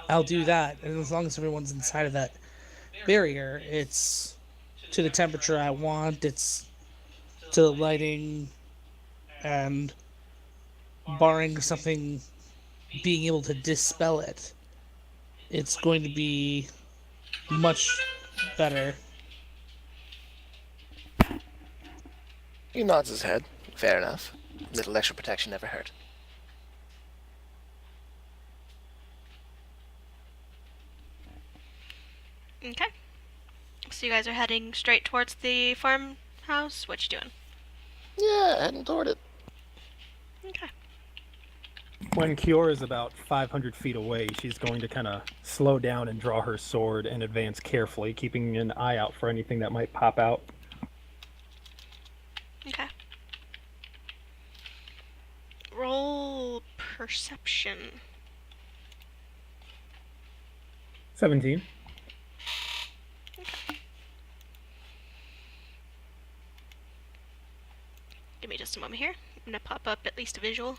I'll do that, and as long as everyone's inside of that barrier, it's to the temperature I want. It's to the lighting, and barring something being able to dispel it, it's going to be much better. He nods his head. Fair enough. Little extra protection never hurt. Okay. So you guys are heading straight towards the farmhouse? What you doing? Yeah, heading toward it. Okay. When Kior is about 500 feet away, she's going to kind of slow down and draw her sword and advance carefully, keeping an eye out for anything that might pop out. Okay. Roll perception. 17. Give me just a moment here. I'm gonna pop up at least a visual.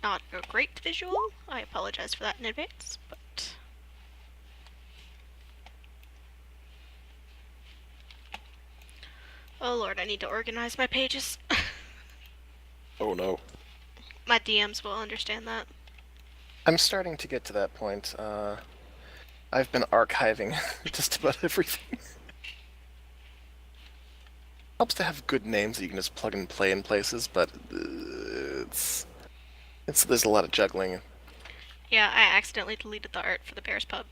Not a great visual. I apologize for that in advance, but... Oh lord, I need to organize my pages. Oh no. My DMs will understand that. I'm starting to get to that point. I've been archiving just about everything. Helps to have good names that you can just plug and play in places, but it's there's a lot of juggling. Yeah, I accidentally deleted the art for the Bears pub.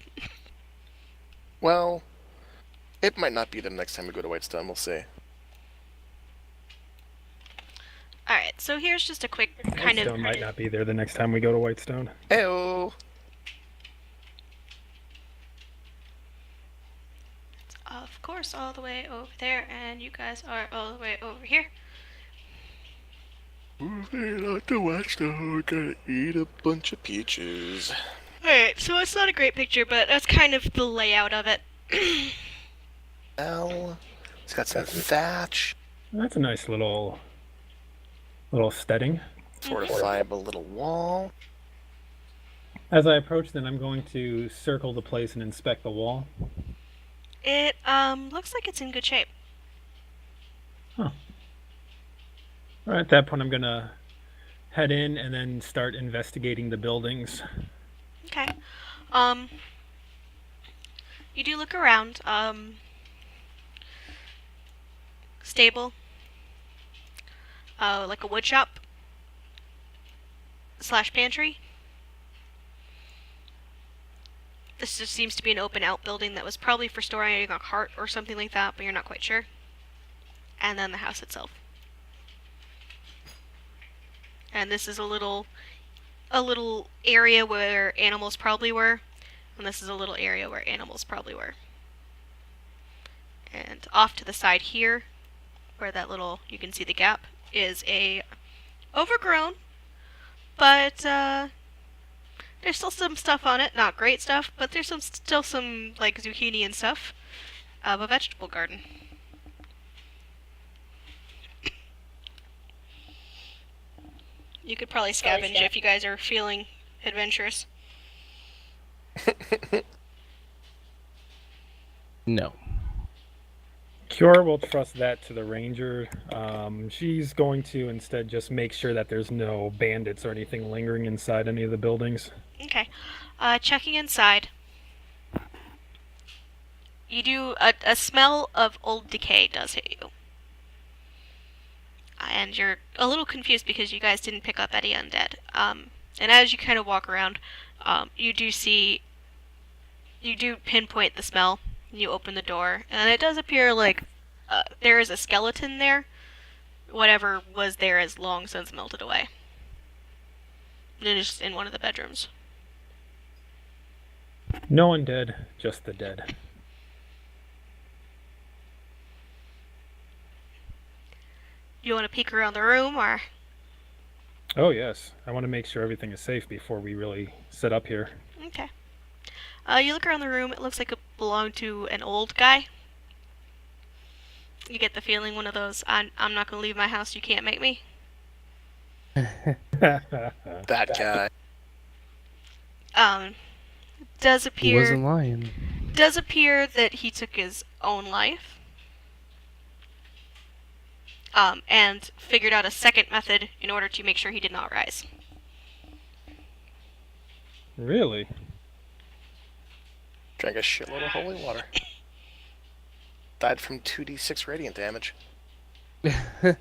Well, it might not be the next time we go to Whitestone. We'll see. Alright, so here's just a quick kind Whitestone of... might not be there the next time we go to Whitestone. Heyo. Of course, all the way over there, and you guys are all the way over here. Moving on to Whitestone, gonna eat a bunch of peaches. Alright, so it's not a great picture, but that's kind of the layout of it. Well, it's got some thatch, That's a nice little steading. fortifiable little wall. As I approach, then I'm going to circle the place and inspect the wall. It, looks like it's in good shape. All right, at that point, I'm gonna head in and then start investigating the buildings. Okay. You do look around, stable. Like a wood shop. / pantry. This just seems to be an open outbuilding that was probably for storing a cart or something like that, but you're not quite sure. And then the house itself. And this is a little area where animals probably were. And this is a little area where animals probably were. And off to the side here, where that little, you can see the gap, is a overgrown, but there's still some stuff on it. Not great stuff, but there's still some like zucchini and stuff of a vegetable garden. You could probably scavenge if you guys are feeling adventurous. No. Cure will trust that to the ranger. She's going to instead just make sure that there's no bandits or anything lingering inside any of the buildings. Okay. Checking inside. You do a smell of old decay does hit you. And you're a little confused because you guys didn't pick up any undead. And as you kind of walk around, you do pinpoint the smell. You open the door, and it does appear like there is a skeleton there. Whatever was there has long since melted away. It is in one of the bedrooms. No one dead, just the dead. You want to peek around the room, or? Oh yes, I want to make sure everything is safe before we really set up here. Okay. You look around the room, it looks like it belonged to an old guy. You get the feeling one of those, I'm not going to leave my house, you can't make me. That guy. Does He appear wasn't lying. that he took his own life. And figured out a second method in order to make sure he did not rise. Really? Drank a shitload of holy water. Died from 2d6 radiant damage. It's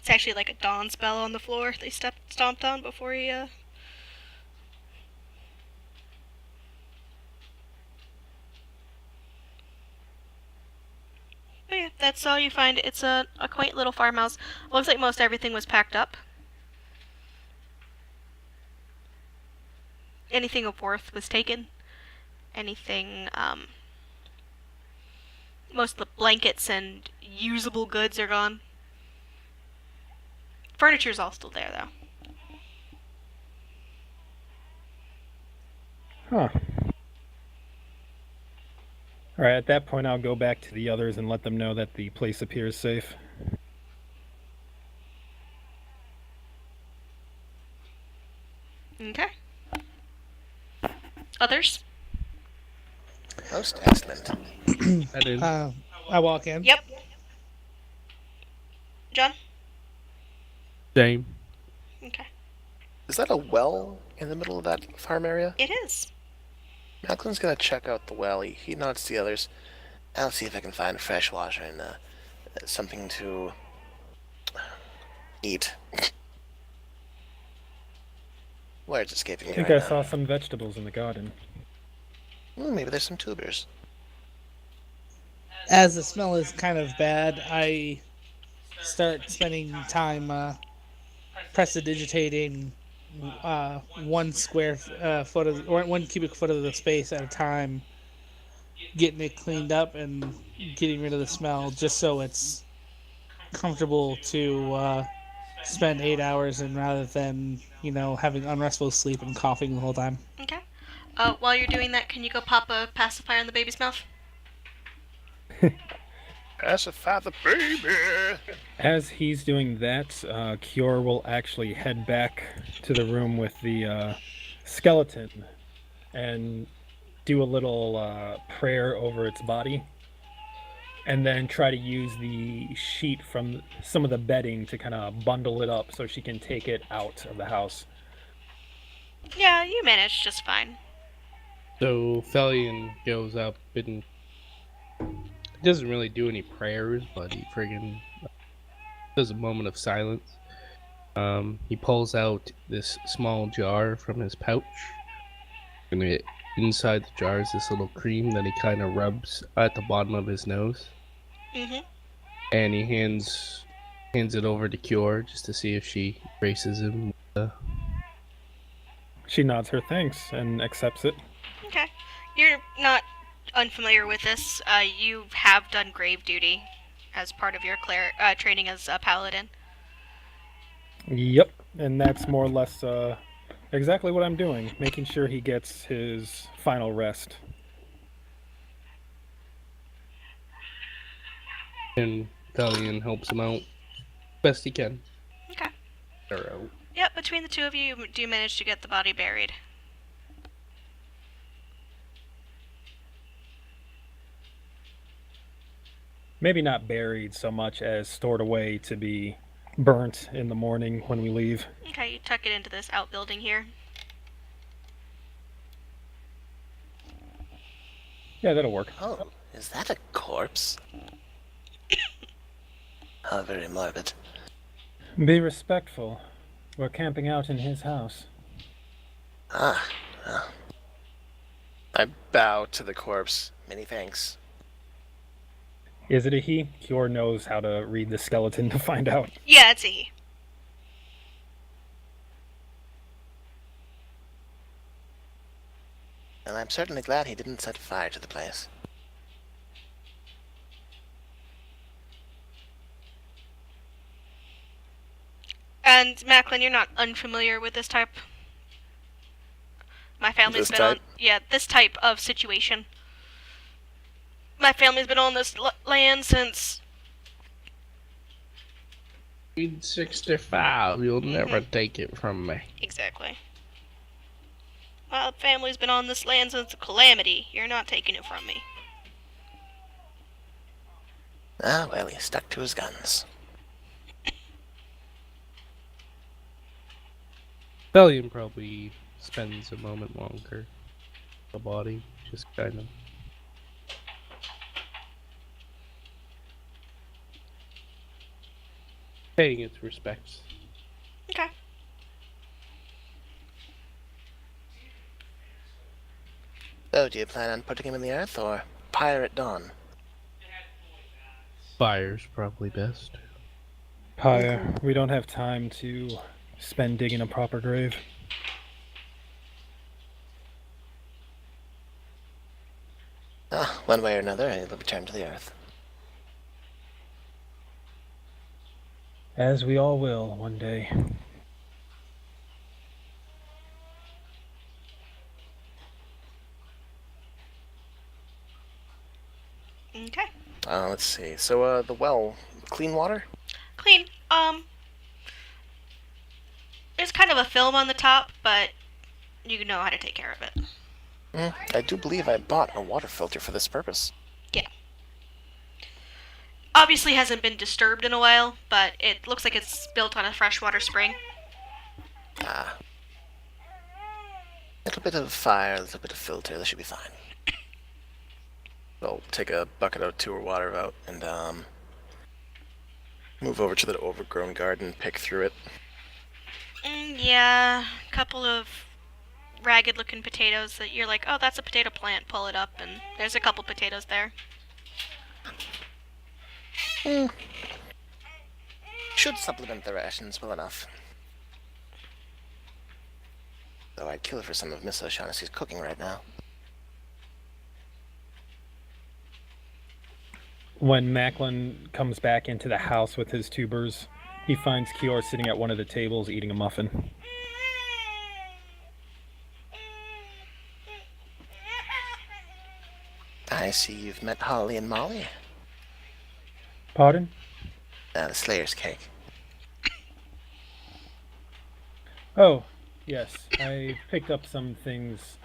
actually like a dawn spell on the floor they stomped on before he, But yeah, that's all you find. It's a quaint little farmhouse. Looks like most everything was packed up. Anything of worth was taken. Anything, Most of the blankets and usable goods are gone. Furniture's all still there, though. Huh. All right, at that point, I'll go back to the others and let them know that the place appears safe. Okay. Others? Most excellent. That is. I walk in. Yep. John? Same. Okay. Is that a well in the middle of that farm area? It is. Macklin's gonna check out the well. He nods to the others. I'll see if I can find fresh water and something to eat. Words escaping I me think right I now. saw some vegetables in the garden. Maybe there's some tubers. As the smell is kind of bad, I start spending time prestidigitating 1 square foot of, or 1 cubic foot of the space at a time, getting it cleaned up and getting rid of the smell, just so it's comfortable to spend 8 hours in, rather than having unrestful sleep and coughing the whole time. Okay. While you're doing that, can you go pop a pacifier in the baby's mouth? Pacify the baby! As he's doing that, Kior will actually head back to the room with the skeleton and do a little prayer over its body, and then try to use the sheet from some of the bedding to kind of bundle it up so she can take it out of the house. Yeah, you managed just fine. So Felion goes up and doesn't really do any prayers, but he friggin' does a moment of silence. He pulls out this small jar from his pouch, and inside the jar is this little cream that he kind of rubs at the bottom of his nose, Mm-hmm. and he hands it over to Kior just to see if she graces him. She nods her thanks and accepts it. Okay. You're not unfamiliar with this. You have done grave duty as part of your training as a paladin. Yep, and that's more or less exactly what I'm doing, making sure he gets his final rest. And Felion helps him out best he can. Okay. They're out. Yep, between the two of you, you do manage to get the body buried. Maybe not buried so much as stored away to be burnt in the morning when we leave. Okay, you tuck it into this outbuilding here. Yeah, that'll work. Oh, is that a corpse? How very morbid. Be respectful. We're camping out in his house. Ah, well. I bow to the corpse. Many thanks. Is it a he? Kior knows how to read the skeleton to find out. Yeah, it's a he. And I'm certainly glad he didn't set fire to the place. And Macklin, you're not unfamiliar with this type. My family's This been on, type? yeah, this type of situation. My family's been on this land since 65. You'll never take it from me. exactly. My family's been on this land since the calamity. You're not taking it from me. Ah, well, he stuck to his guns. Felion probably spends a moment longer. The body just kind of. Paying its respects. Okay. So, do you plan on putting him in the earth or pyre at dawn? Fire's probably best. Pyre, we don't have time to spend digging a proper grave. Ah, one way or another, he'll return to the earth. As we all will one day. Okay. Let's see. So, the well, clean water? Clean. There's kind of a film on the top, but you know how to take care of it. I do believe I bought a water filter for this purpose. Yeah. Obviously hasn't been disturbed in a while, but it looks like it's built on a freshwater spring. Ah. A little bit of fire, a little bit of filter, that should be fine. I'll take a bucket or two of water out and, move over to the overgrown garden, pick through it. Yeah, a couple of ragged-looking potatoes that you're like, oh, that's a potato plant. Pull it up, and there's a couple potatoes there. Should supplement the rations well enough. Though I'd kill for some of Miss O'Shaughnessy's cooking right now. When Macklin comes back into the house with his tubers, he finds Kior sitting at one of the tables eating a muffin. I see you've met Holly and Molly. Pardon? The Slayer's cake. Oh, yes. I picked up some things.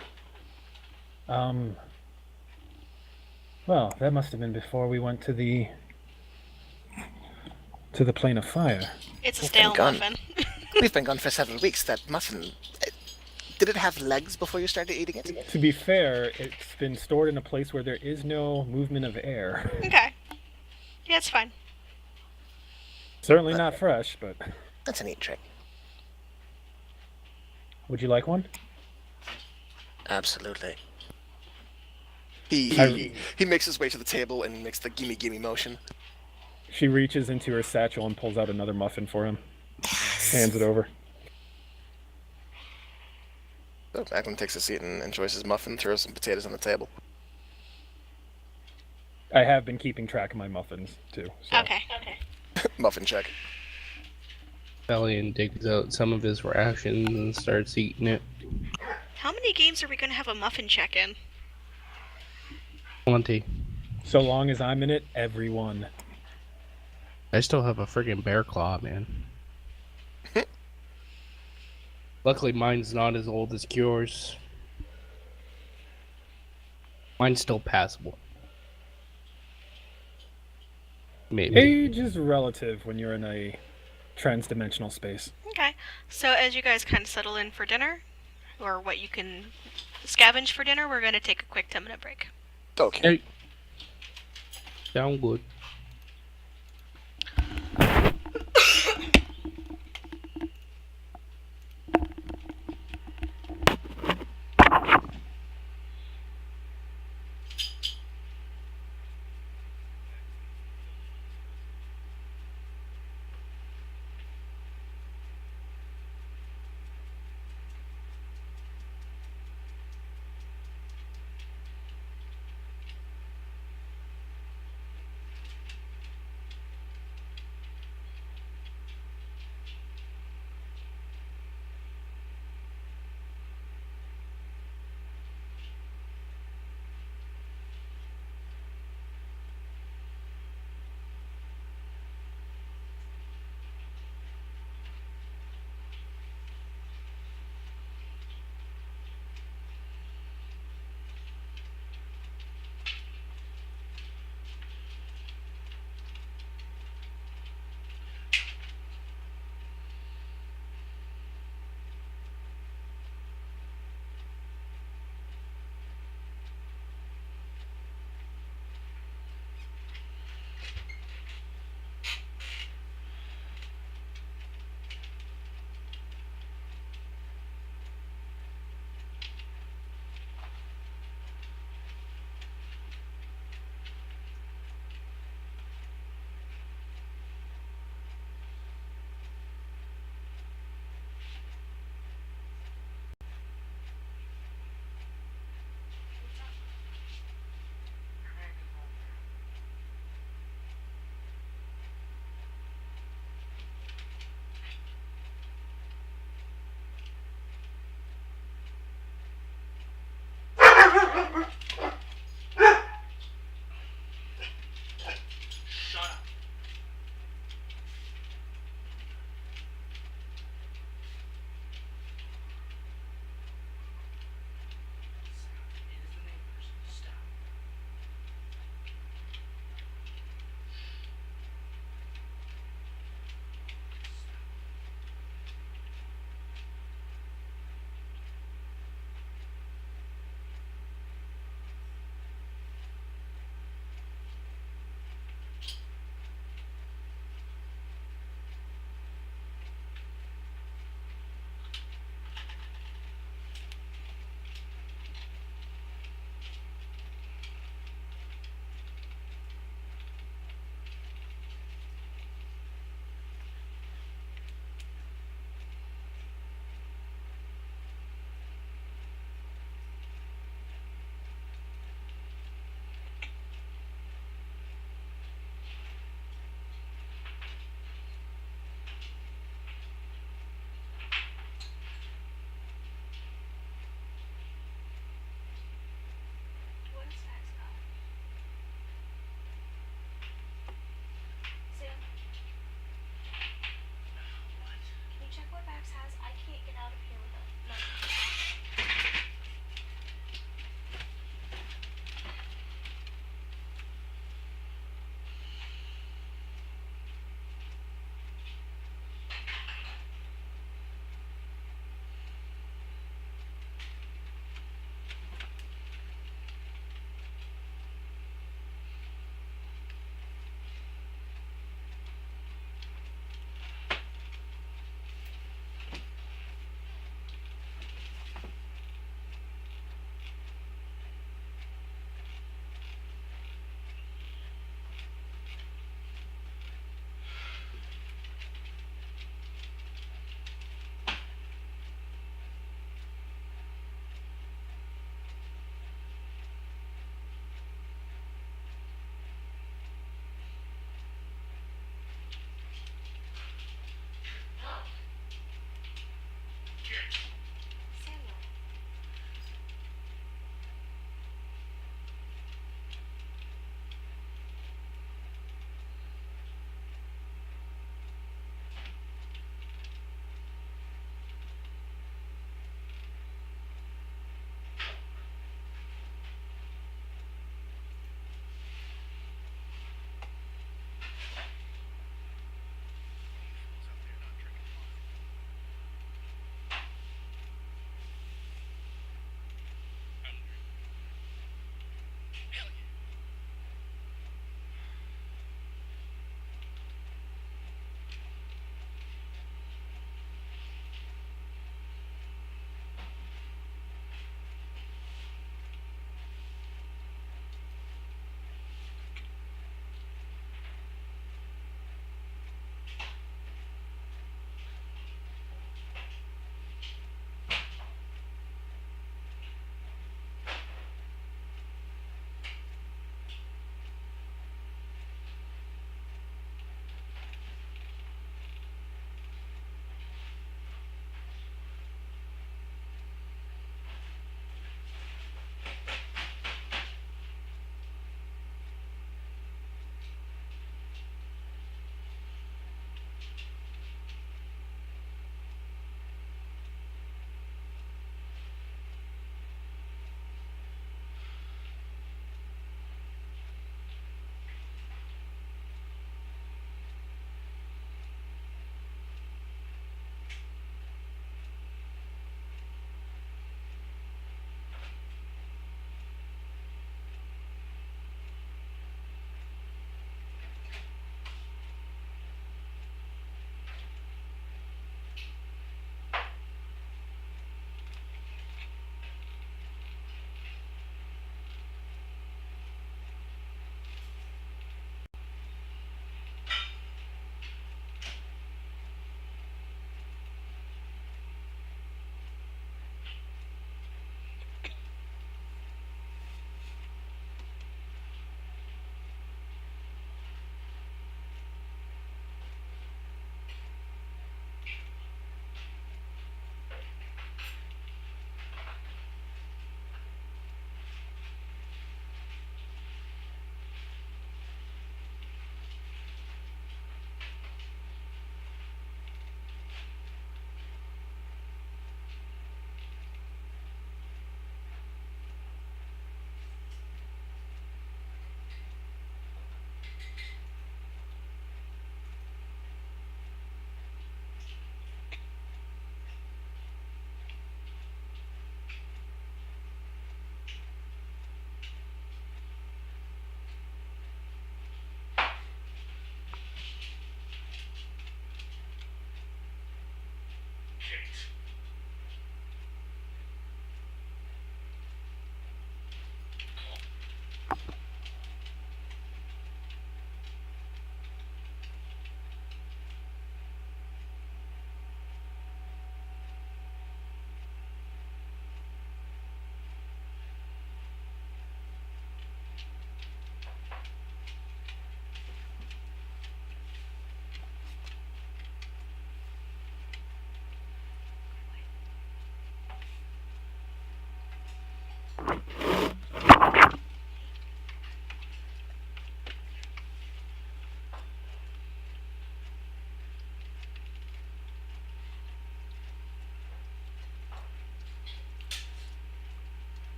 Well, that must have been before we went to the plane of fire. It's a We've stale been gone. muffin. We've been gone for several weeks. That muffin... Did it have legs before you started eating it? To be fair, it's been stored in a place where there is no movement of air. Okay. Yeah, it's fine. Certainly not fresh, but That's a neat trick. would you like one? Absolutely. He makes his way to the table and makes the gimme gimme motion. She reaches into her satchel and pulls out another muffin for him. Hands it over. So Macklin takes a seat and enjoys his muffin, throws some potatoes on the table. I have been keeping track of my muffins, too. So. Okay. Muffin check. Fellion digs out some of his rations and starts eating it. How many games are we going to have a muffin check in? 20. So long as I'm in it, everyone. I still have a friggin' bear claw, man. Luckily, mine's not as old as yours. Mine's still passable. Maybe. Age is relative when you're in a trans-dimensional space. Okay. So as you guys kind of settle in for dinner, or what you can scavenge for dinner, we're going to take a quick 10-minute break. Okay. Hey. Sound good.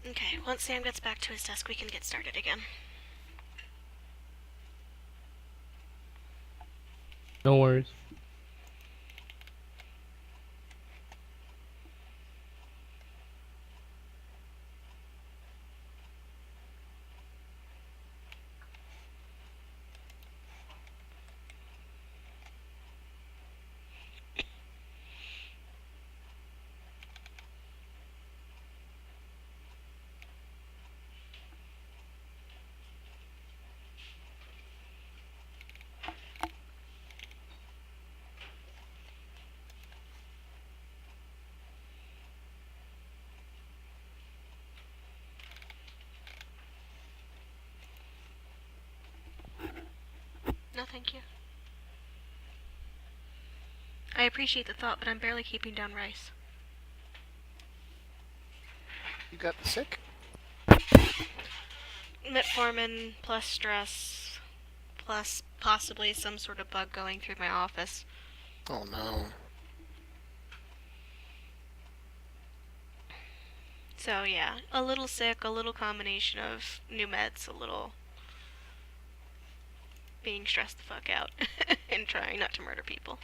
Okay, once Sam gets back to his desk, we can get started again. No worries. No, thank you. I appreciate the thought, but I'm barely keeping down rice. You got sick? Metformin plus stress plus possibly some sort of bug going through my office. Oh no. So yeah, a little sick, a little combination of new meds, a little being stressed the fuck out, and trying not to murder people.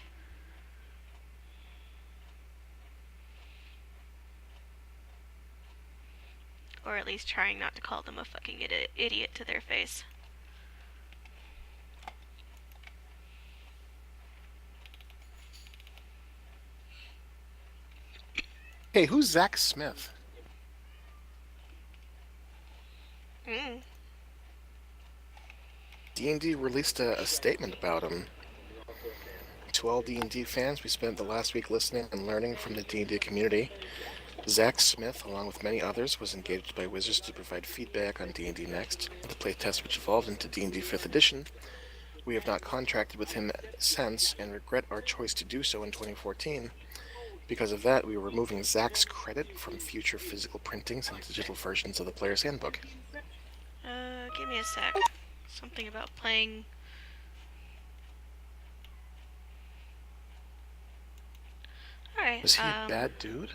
Or at least trying not to call them a fucking idiot to their face. Hey, who's Zach Smith? D&D released a statement about him. To all D&D fans, we spent the last week listening and learning from the D&D community. Zach Smith, along with many others, was engaged by Wizards to provide feedback on D&D Next, the playtest which evolved into D&D 5th edition. We have not contracted with him since and regret our choice to do so in 2014. Because of that, we are removing Zach's credit from future physical printings and digital versions of the Player's Handbook. Give me a sec. Something about playing... Alright, Was he a bad dude?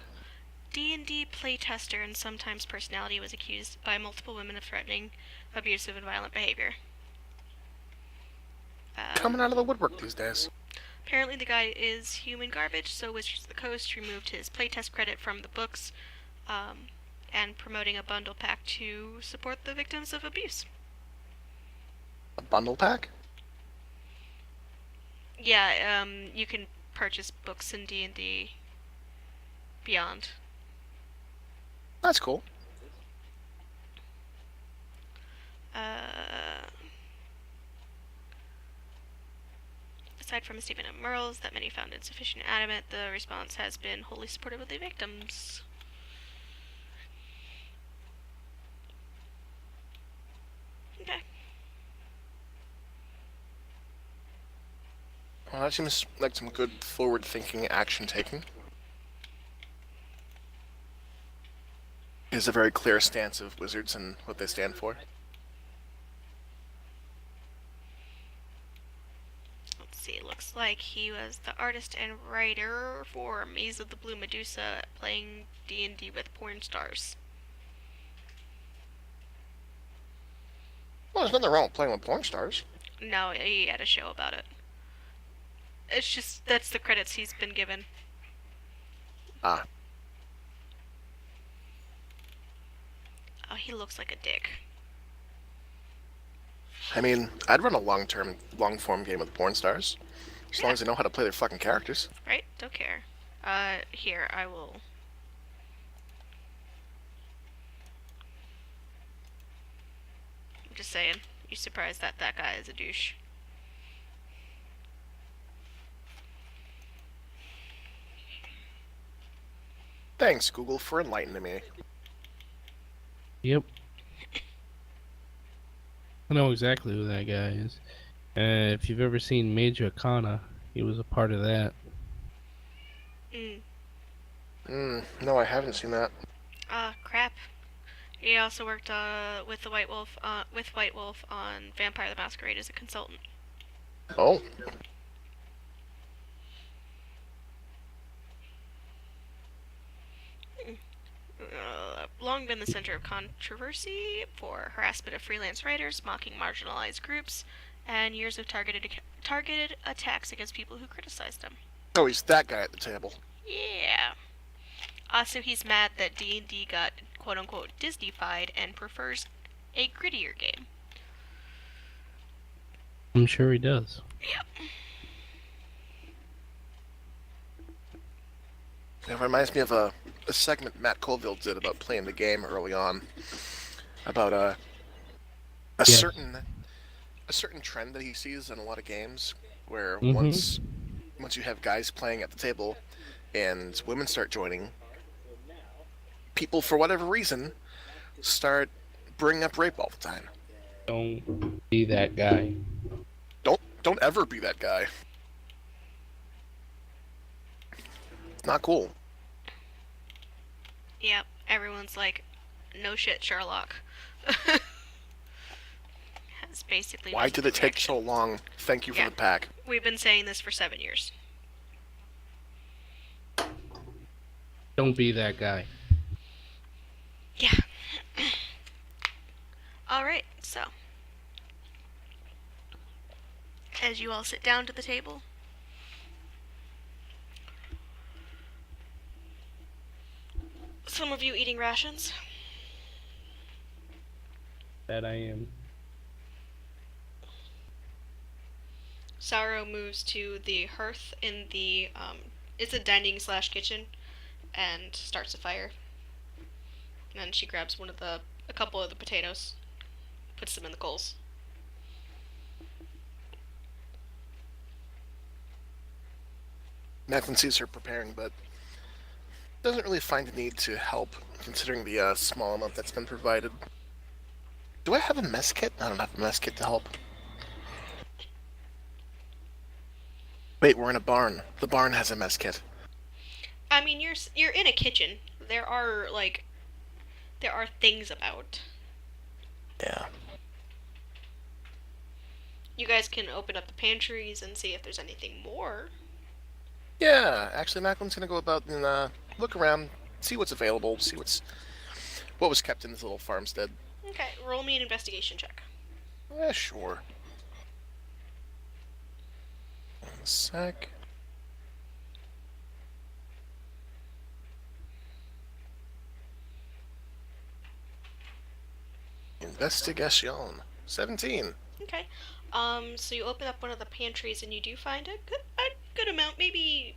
D&D playtester and sometimes personality was accused by multiple women of threatening, abusive, and violent behavior. Coming out of the woodwork these days. Apparently the guy is human garbage, so Wizards of the Coast removed his playtest credit from the books, and promoting a bundle pack to support the victims of abuse. A bundle pack? Yeah, you can purchase books in D&D Beyond. That's cool. Aside from Stephen M. Merles, that many found insufficient and adamant, the response has been wholly supportive of the victims. Okay. Well, that seems like some good forward-thinking action taking. Is a very clear stance of Wizards and what they stand for. Let's see, looks like he was the artist and writer for Maze of the Blue Medusa, playing D&D with porn stars. Well, there's nothing wrong with playing with porn stars. No, he had a show about it. It's just, that's the credits he's been given. Ah. Oh, he looks like a dick. I mean, I'd run a long-form game with porn stars. As long as they know how to play their fucking characters. Right? Don't care. Here, I will... I'm just saying. You surprised that that guy is a douche. Thanks, Google, for enlightening me. Yep. I know exactly who that guy is. If you've ever seen Mage Arcana, he was a part of that. No, I haven't seen that. Crap. He also worked with the White Wolf on Vampire the Masquerade as a consultant. Oh. long been the center of controversy for harassment of freelance writers, mocking marginalized groups, and years of targeted attacks against people who criticized him. Oh, he's that guy at the table. Yeah. Also, he's mad that D&D got quote-unquote Disney-fied and prefers a grittier game. I'm sure he does. Yep. It reminds me of a segment Matt Colville did about playing the game early on. About a Yes. certain trend that he sees in a lot of games, where Mhm. once you have guys playing at the table and women start joining, people for whatever reason start bringing up rape all the time. Don't be that guy. Don't ever be that guy. It's not cool. Yep. Everyone's like, no shit, Sherlock. That's basically Why did it take so long? Thank you for Yeah. the pack. We've been saying this for 7 years. Don't be that guy. Yeah. Alright, so. As you all sit down to the table, some of you eating rations. That I am. Sorrow moves to the hearth in the, it's a dining / kitchen, and starts a fire. And then she grabs a couple of the potatoes, puts them in the coals. Nathan sees her preparing, but doesn't really find a need to help, considering the small amount that's been provided. Do I have a mess kit? I don't have a mess kit to help. Wait, we're in a barn. The barn has a mess kit. I mean, you're in a kitchen. There are things about. Yeah. You guys can open up the pantries and see if there's anything more. Yeah, actually, Macklin's gonna go about and look around, see what's available, see what was kept in this little farmstead. Okay, roll me an investigation check. Yeah, sure. One sec. Investigation. 17. Okay. So you open up one of the pantries and you do find a good amount, maybe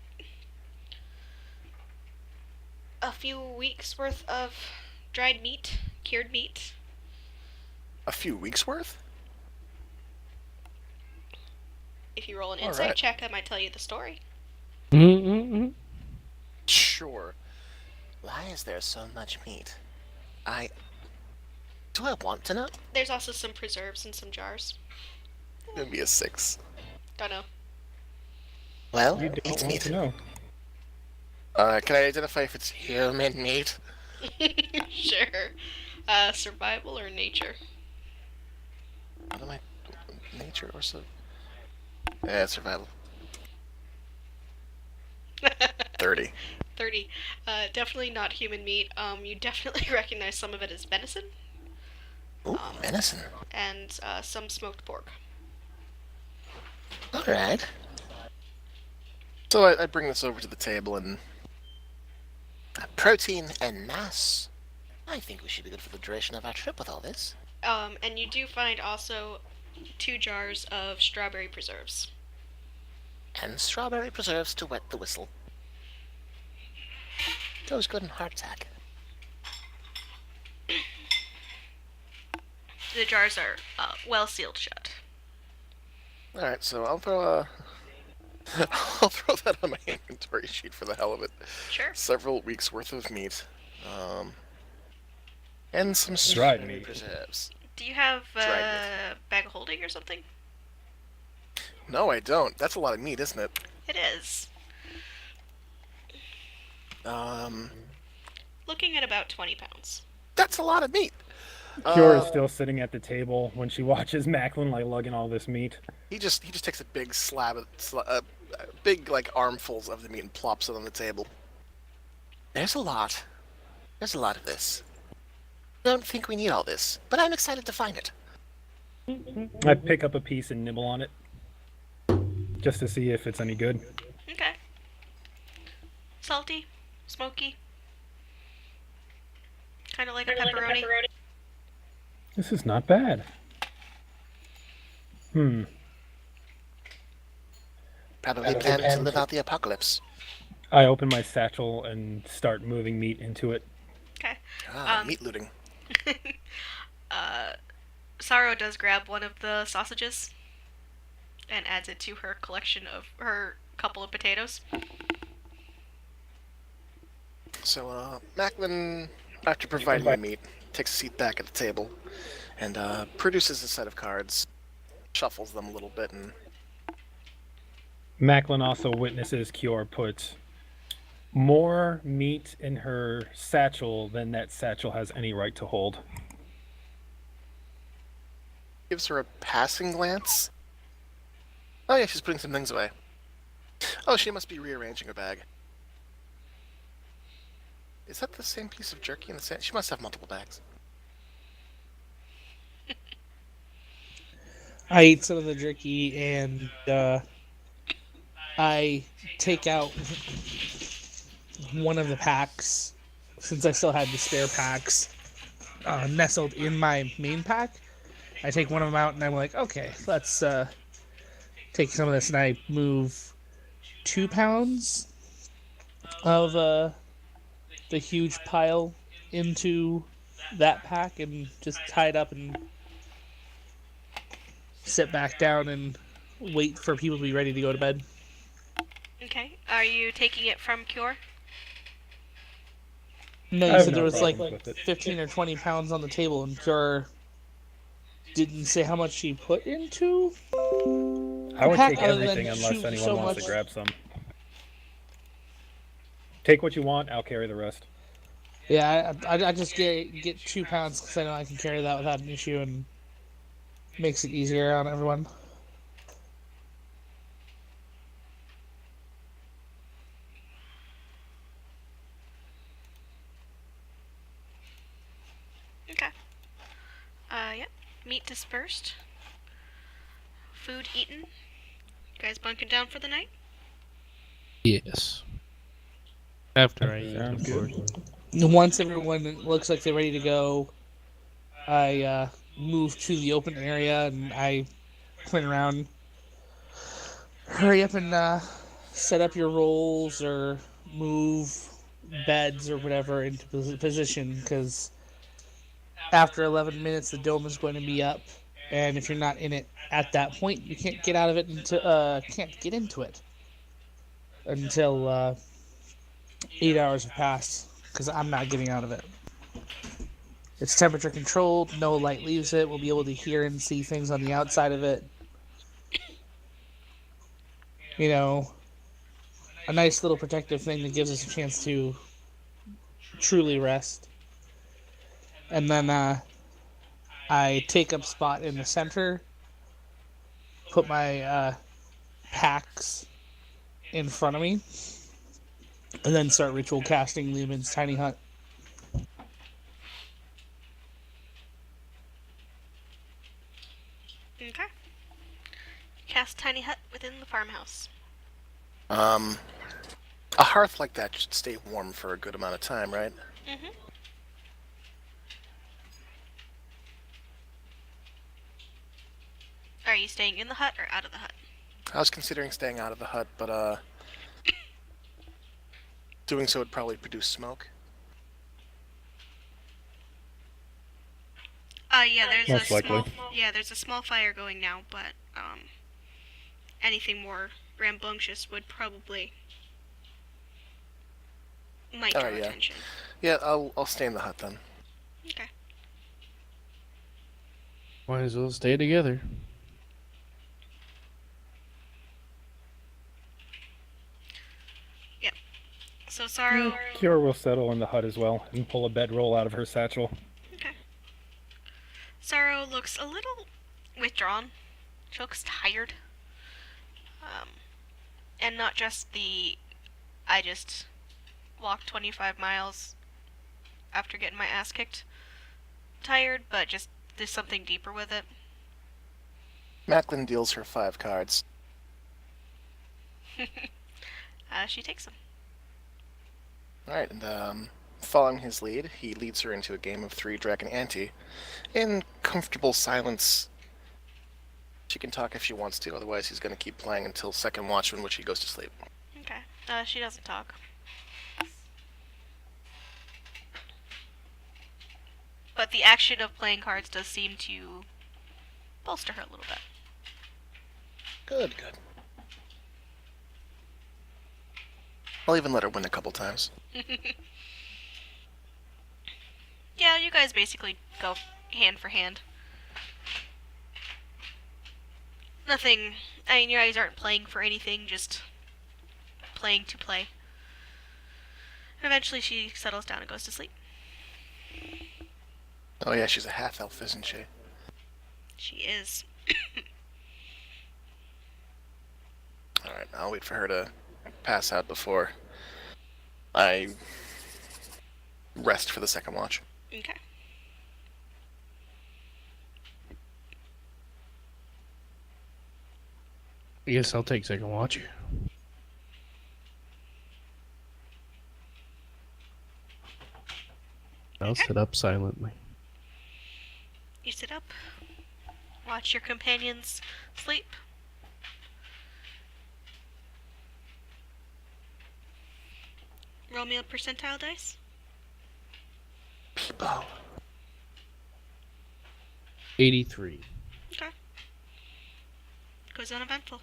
a few weeks worth of dried meat, cured meat. A few weeks worth? If you roll an All insight right. check, I might tell you the story. Mm-mm-mm. Sure. Why is there so much meat? Do I want to know? There's also some preserves in some jars. Maybe a 6. Don't know. Well, You don't it's want meat. to know. Can I identify if it's human meat? Sure. Survival or nature? What am I? Nature or so? Yeah, survival. 30. 30. Definitely not human meat. You definitely recognize some of it as venison Ooh, venison. and some smoked pork. Alright. So I bring this over to the table and... protein and mass. I think we should be good for the duration of our trip with all this. And you do find also 2 jars of strawberry preserves. And strawberry preserves to wet the whistle. Goes good in heart attack. The jars are well sealed shut. Alright, so I'll throw I'll throw that on my inventory sheet for the hell of it. Sure. Several weeks worth of meat. And some Dried strawberry meat. preserves. Do you have Dried a bag of holding or something? No, I don't. That's a lot of meat, isn't it? It is. Looking at about 20 pounds. That's a lot of meat. Cure is still sitting at the table when she watches Macklin like lugging all this meat. He just takes a big big like armfuls of the meat and plops it on the table. There's a lot. There's a lot of this. I don't think we need all this, but I'm excited to find it. I pick up a piece and nibble on it, just to see if it's any good. Okay. Salty, smoky, kind of like a pepperoni. This is not bad. Probably plans to live out the apocalypse. I open my satchel and start moving meat into it. Okay. Meat looting. Sorrow does grab one of the sausages and adds it to her collection of her couple of potatoes. So, Macklin, after providing the meat, takes a seat back at the table and produces a set of cards, shuffles them a little bit, and Macklin also witnesses Kior put more meat in her satchel than that satchel has any right to hold. gives her a passing glance. Oh yeah, she's putting some things away. Oh, she must be rearranging her bag. Is that the same piece of jerky in the sand? She must have multiple bags. I eat some of the jerky and I take out one of the packs, since I still had the spare packs nestled in my main pack. I take one of them out and I'm like, okay, let's take some of this, and I move 2 pounds of the huge pile into that pack and just tie it up and sit back down and wait for people to be ready to go to bed. Okay. Are you taking it from Cure? No, I you have said no there was like problems with it. 15 or 20 pounds on the table, and Cure didn't say how much she put into. I would pack take other than everything unless shoot anyone so wants much. to grab some. Take what you want, I'll carry the rest. Yeah, I just get 2 pounds because I know I can carry that without an issue, and makes it easier on everyone. Okay. Yeah. Meat dispersed. Food eaten. You guys bunking down for the night? Yes. After I eat, Sounds of good. course. Once everyone looks like they're ready to go, I move to the open area and I point around. Hurry up and set up your rolls or move beds or whatever into position, because after 11 minutes the dome is going to be up, and if you're not in it at that point, you can't get out of it can't get into it until 8 hours have passed, because I'm not getting out of it. It's temperature controlled, no light leaves it. We'll be able to hear and see things on the outside of it. You know, a nice little protective thing that gives us a chance to truly rest. And then I take up spot in the center, put my packs in front of me, and then start ritual casting Lumen's tiny hut. Okay. Cast tiny hut within the farmhouse. A hearth like that should stay warm for a good amount of time, right? Mm-hmm. Are you staying in the hut or out of the hut? I was considering staying out of the hut, but doing so would probably produce smoke. Yeah, there's Most a likely. there's a small fire going now, but anything more rambunctious would probably might draw Oh, yeah. attention. Yeah, I'll stay in the hut then. Okay. Might as well stay together. So Sorrow. Kiora will settle in the hut as well and pull a bedroll out of her satchel. Okay. Sorrow looks a little withdrawn. She looks tired. And not just the I just walked 25 miles after getting my ass kicked. tired, but just there's something deeper with it. Macklin deals her 5 cards. She takes them. Alright, and following his lead, he leads her into a game of 3 Dragon Ante. In comfortable silence, she can talk if she wants to, otherwise he's going to keep playing until second watch, in which he goes to sleep. Okay. She doesn't talk. But the action of playing cards does seem to bolster her a little bit. Good, good. I'll even let her win a couple times. Yeah, you guys basically go hand for hand. Nothing. I mean, you guys aren't playing for anything, just playing to play. Eventually, she settles down and goes to sleep. Oh yeah, she's a half-elf, isn't she? She is. Alright, I'll wait for her to pass out before I rest for the second watch. Okay. I guess I'll take second watch. I'll sit up silently. You sit up, watch your companions sleep. Roll me a percentile dice. Peebo. 83. Okay. Goes uneventful.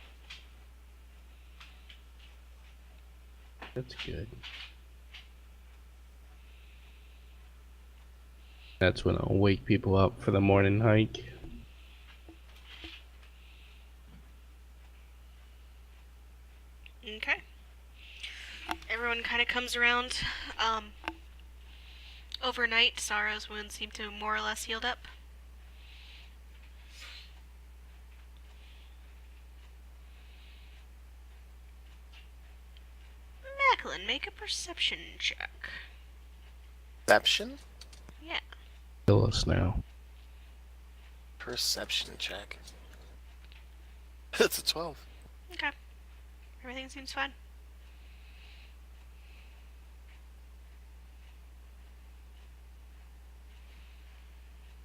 That's good. That's when I'll wake people up for the morning hike. Okay. Everyone kind of comes around. Overnight, Sorrow's wounds seem to more or less healed up. Macklin, make a perception check. Perception? Yeah. Kill us now. Perception check. It's a 12. Okay. Everything seems fine.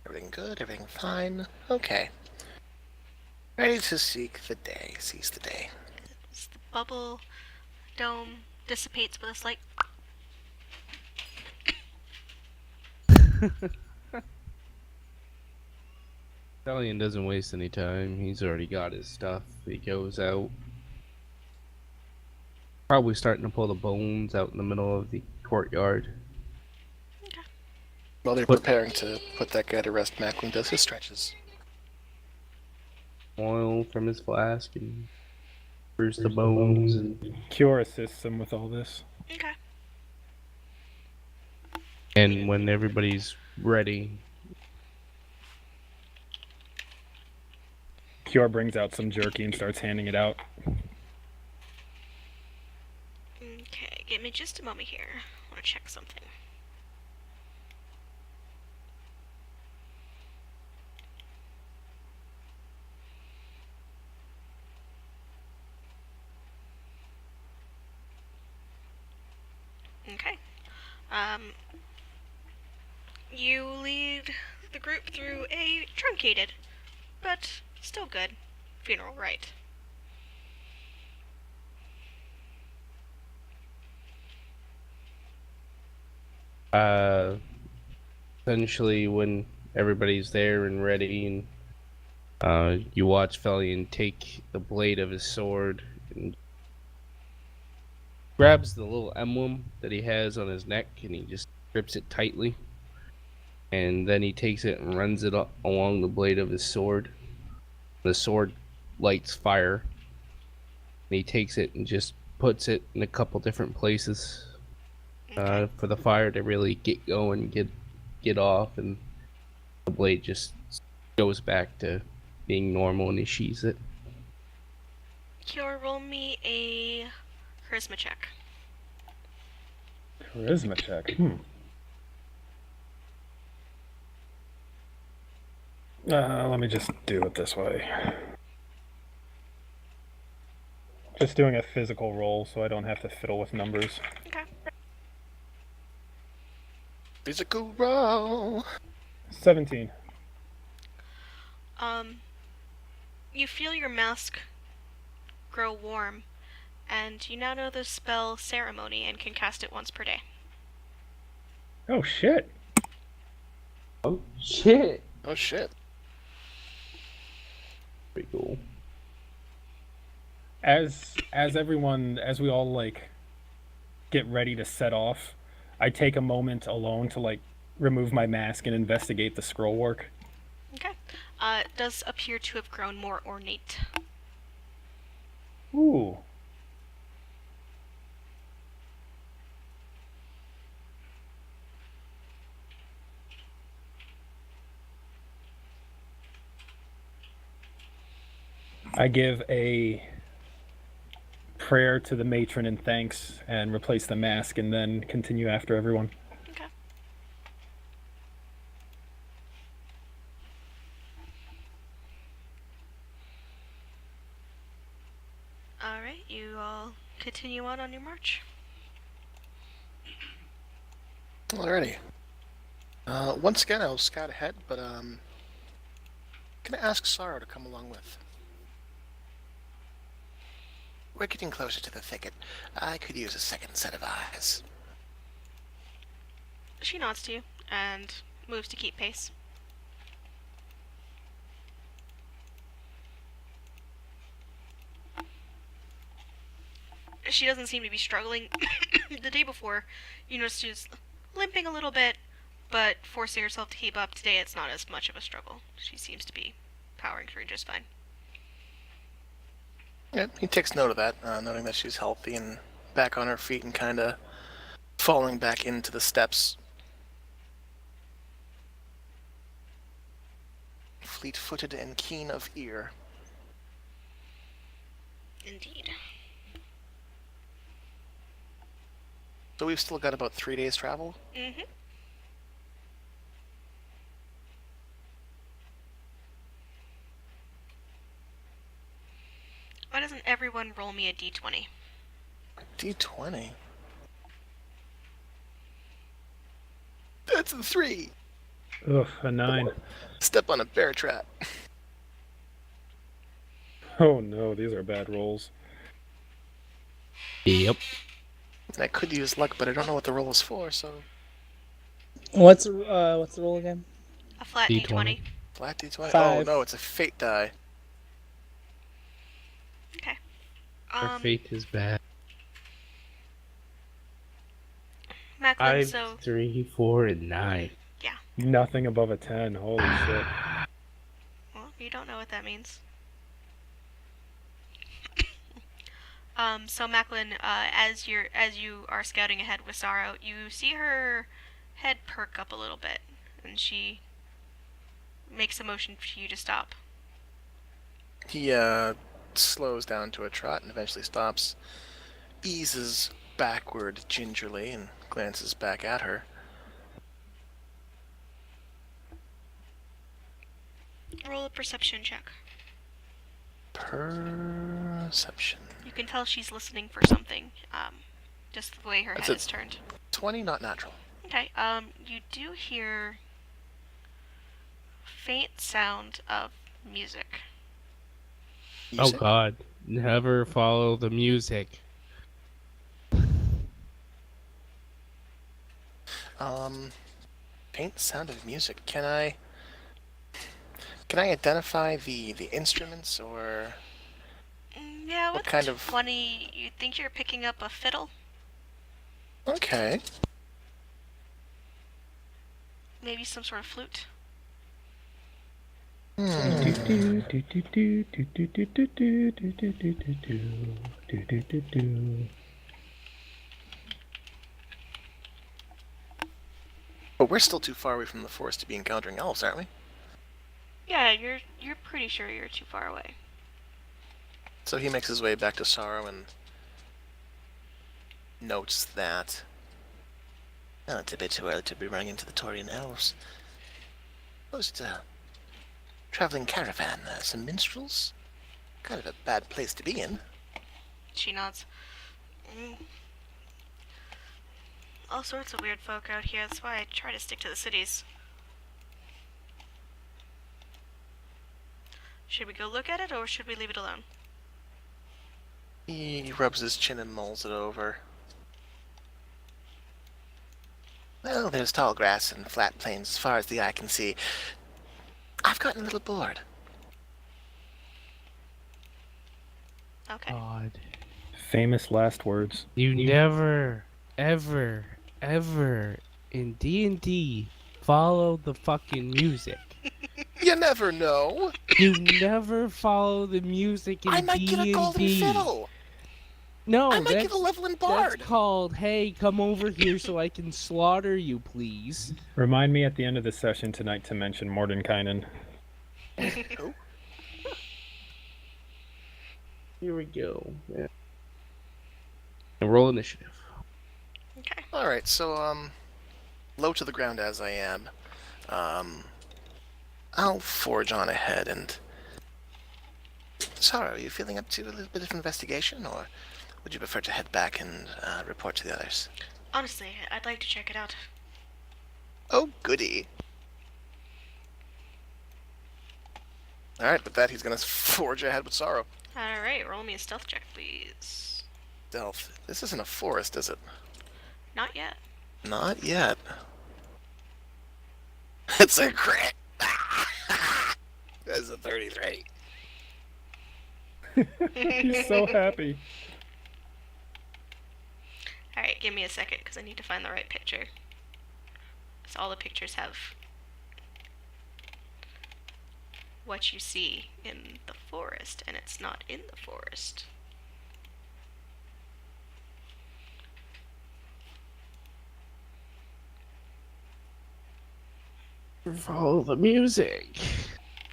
Everything good, everything fine. Okay. Ready to seek the day, seize the day. As the bubble dome dissipates with a slight. Stallion doesn't waste any time. He's already got his stuff. He goes out. Probably starting to pull the bones out in the middle of the courtyard. While they're preparing to put that guy to rest, Macklin does his stretches. Oil from his flask and bruise the bones and Cure assists him with all this. Okay. and when everybody's ready, Cure brings out some jerky and starts handing it out. Okay, give me just a moment here. I want to check something. Okay. You lead the group through a truncated, but still good, funeral rite. essentially when everybody's there and ready, and you watch Felion take the blade of his sword and grabs the little emblem that he has on his neck, and he just grips it tightly, and then he takes it and runs it up along the blade of his sword. The sword lights fire, and he takes it and just puts it in a couple different places for the fire to really get going, get off, and the blade just goes back to being normal, and he sheathes it. Cure, roll me a charisma check. Charisma check. Let me just do it this way. Just doing a physical roll so I don't have to fiddle with numbers. Okay. Physical roll. 17. You feel your mask grow warm, and you now know the spell Ceremony and can cast it once per day. Oh shit. Oh shit! Oh shit. Pretty cool. As we all like get ready to set off, I take a moment alone to like remove my mask and investigate the scroll work. Okay. It does appear to have grown more ornate. Ooh. I give a prayer to the matron and thanks and replace the mask and then continue after everyone. Okay. Alright, you all continue on your march. Alrighty. Once again, I'll scout ahead, but can I ask Sorrow to come along with? We're getting closer to the thicket. I could use a second set of eyes. She nods to you and moves to keep pace. She doesn't seem to be struggling. The day before, you noticed she was limping a little bit, but forcing herself to keep up. Today, it's not as much of a struggle. She seems to be powering through just fine. Yeah, he takes note of that, noting that she's healthy and back on her feet and kind of falling back into the steps. Fleet-footed and keen of ear. Indeed. So we've still got about 3 days travel? Mm-hmm. Why doesn't everyone roll me a d20? D20? That's a 3! Ugh, a 9. Step on a bear trap. Oh no, these are bad rolls. Yep. I could use luck, but I don't know what the roll is for, so... What's the roll again? A flat D20. d20. Flat D20? Oh 5. no, it's a fate die. Okay. Our fate is bad. Macklin, 5, so 3, 4, and 9. Nothing above a 10. Holy shit. well, you don't know what that means. So Macklin, as you are scouting ahead with Sorrow, you see her head perk up a little bit, and she makes a motion for you to stop. He slows down to a trot and eventually stops, eases backward gingerly, and glances back at her. Roll a perception check. Perception. You can tell she's listening for something, just the way her That's head it. is turned. 20, not natural. Okay, you do hear faint sound of music. Oh god. Never follow the music. Faint sound of music. Can I identify the instruments, or Yeah, What what's kind of- funny, you think you're picking up a fiddle? okay? Maybe some sort of flute? But we're still too far away from the forest to be encountering elves, aren't we? Yeah, you're pretty sure you're too far away. So he makes his way back to Sorrow and notes that. Oh, it's a bit too early to be running into the Taurian elves. Supposed to traveling caravan, some minstrels. Kind of a bad place to be in. She nods. All sorts of weird folk out here. That's why I try to stick to the cities. Should we go look at it, or should we leave it alone? He rubs his chin and mulls it over. Well, there's tall grass and flat plains as far as the eye can see. I've gotten a little bored. Okay. God. Famous last words. You never, ever, ever in D&D follow the fucking music. You never know. You never follow the music in I might get a golden D&D. fiddle. No, I might that's, get a leveling bard. that's called, hey, come over here so I can slaughter you, please. Remind me at the end of the session tonight to mention Mordenkainen. Who? Here we go. Yeah. And roll initiative. Okay. All right, so low to the ground as I am, I'll forge on ahead and. Sorry, are you feeling up to a little bit of investigation, or would you prefer to head back and report to the others? Honestly, I'd like to check it out. Oh, goody. All right, with that, he's gonna forge ahead with Sorrow. Alright, roll me a stealth check, please. Stealth. This isn't a forest, is it? Not yet. Not yet. It's a crit. That's a 33. He's so happy. Alright, give me a second, because I need to find the right picture. So all the pictures have what you see in the forest, and it's not in the forest. Follow the music.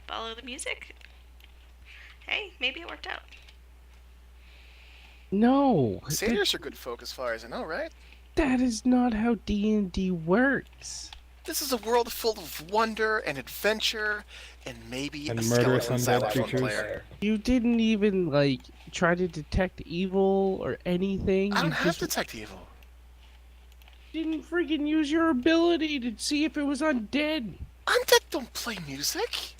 Follow the music? Hey, maybe it worked out. No, Satyrs are good folk as far as I know, right? that is not how D&D works. This is a world full of wonder and adventure, and maybe And a murderous skeleton side undead of one creatures. player. You didn't even, like, try to detect evil or anything. I don't You have just detect evil. didn't freaking use your ability to see if it was undead. Undead don't play music.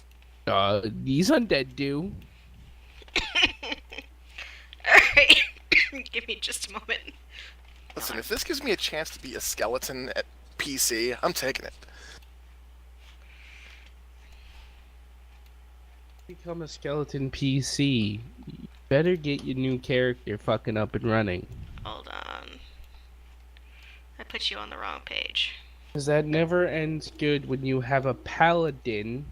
These undead do. Alright, give me just a moment. Listen, if this gives me a chance to be a skeleton at PC, I'm taking it. Become a skeleton PC. You better get your new character fucking up and running. Hold on. I put you on the wrong page. Because that never ends good when you have a paladin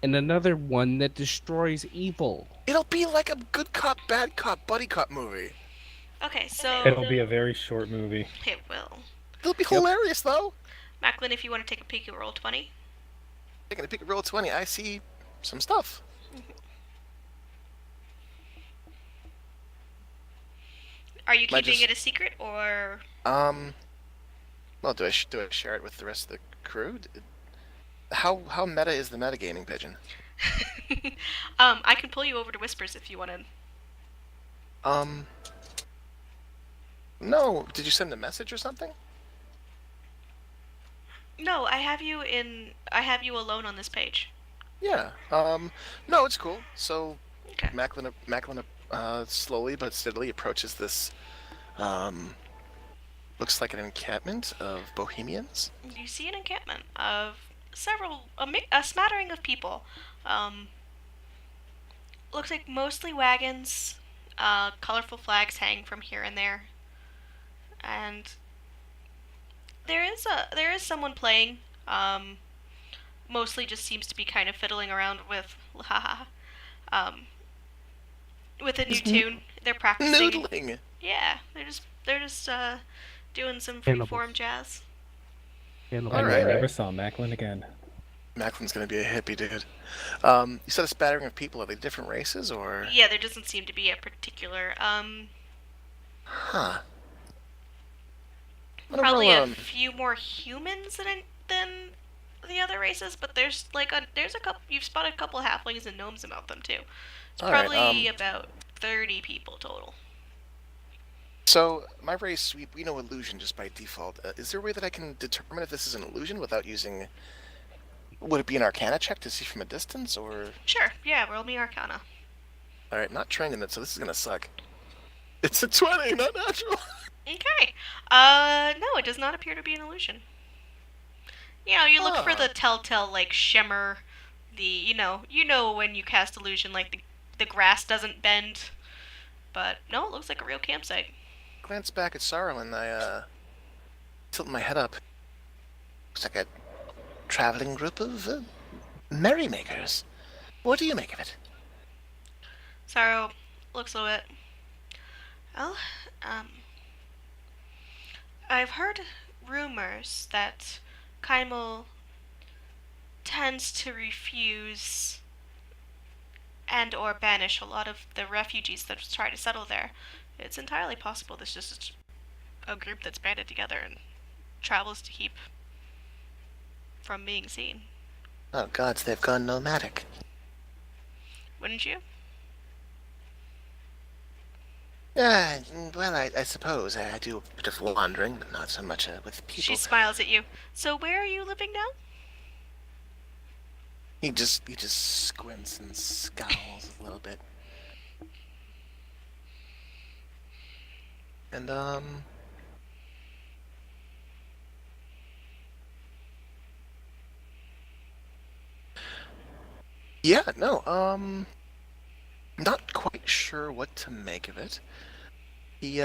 and another one that destroys evil. It'll be like a good cop, bad cop, buddy cop movie. Okay, so It'll be a very short movie. it will. It'll be hilarious, though. Macklin, if you want to take a peek at roll 20. Taking a peek at roll 20, I see some stuff. Are you Might keeping just- it a secret, or Well, do I share it with the rest of the crew? How meta is the metagaming pigeon? I can pull you over to Whispers if you wanted. No. Did you send a message or something? No, I have you alone on this page. Yeah. No, it's cool. So, Okay. Macklin slowly but steadily approaches this, looks like an encampment of Bohemians. You see an encampment of a smattering of people. Looks like mostly wagons. Colorful flags hang from here and there, and there is someone playing. Mostly just seems to be kind of fiddling around with with a new tune. They're practicing. Noodling. Yeah, they're just doing some Cannibals. freeform jazz. And All And right. I never saw Macklin again. Macklin's gonna be a hippie dude. You said a spattering of people. Are they different races or? Yeah, there doesn't seem to be a particular Huh. I'm gonna probably roll, a few more humans than the other races, but there's there's a couple. You've spotted a couple halflings and gnomes about them too. It's All right, probably about 30 people total. So my race, we know illusion just by default. Is there a way that I can determine if this is an illusion without using? Would it be an Arcana check to see from a distance, or? Sure, yeah, roll me Arcana. All right, not trained in it, so this is gonna suck. It's a 20, not natural. Okay. No, it does not appear to be an illusion. You know, you look for the telltale, like, shimmer, you know when you cast illusion, like, the grass doesn't bend. But, no, it looks like a real campsite. Glance back at Sorrow and I, tilt my head up. Looks like a traveling group of, merrymakers. What do you make of it? Sorrow looks a little bit. Well, I've heard rumors that Kaimel tends to refuse and or banish a lot of the refugees that try to settle there. It's entirely possible this is just a group that's banded together and travels to keep from being seen. Oh gods, they've gone nomadic. Wouldn't you? Well, I suppose I do a bit of wandering, but not so much with people. She smiles at you. So where are you living now? He just squints and scowls a little bit. And yeah, no, not quite sure what to make of it. He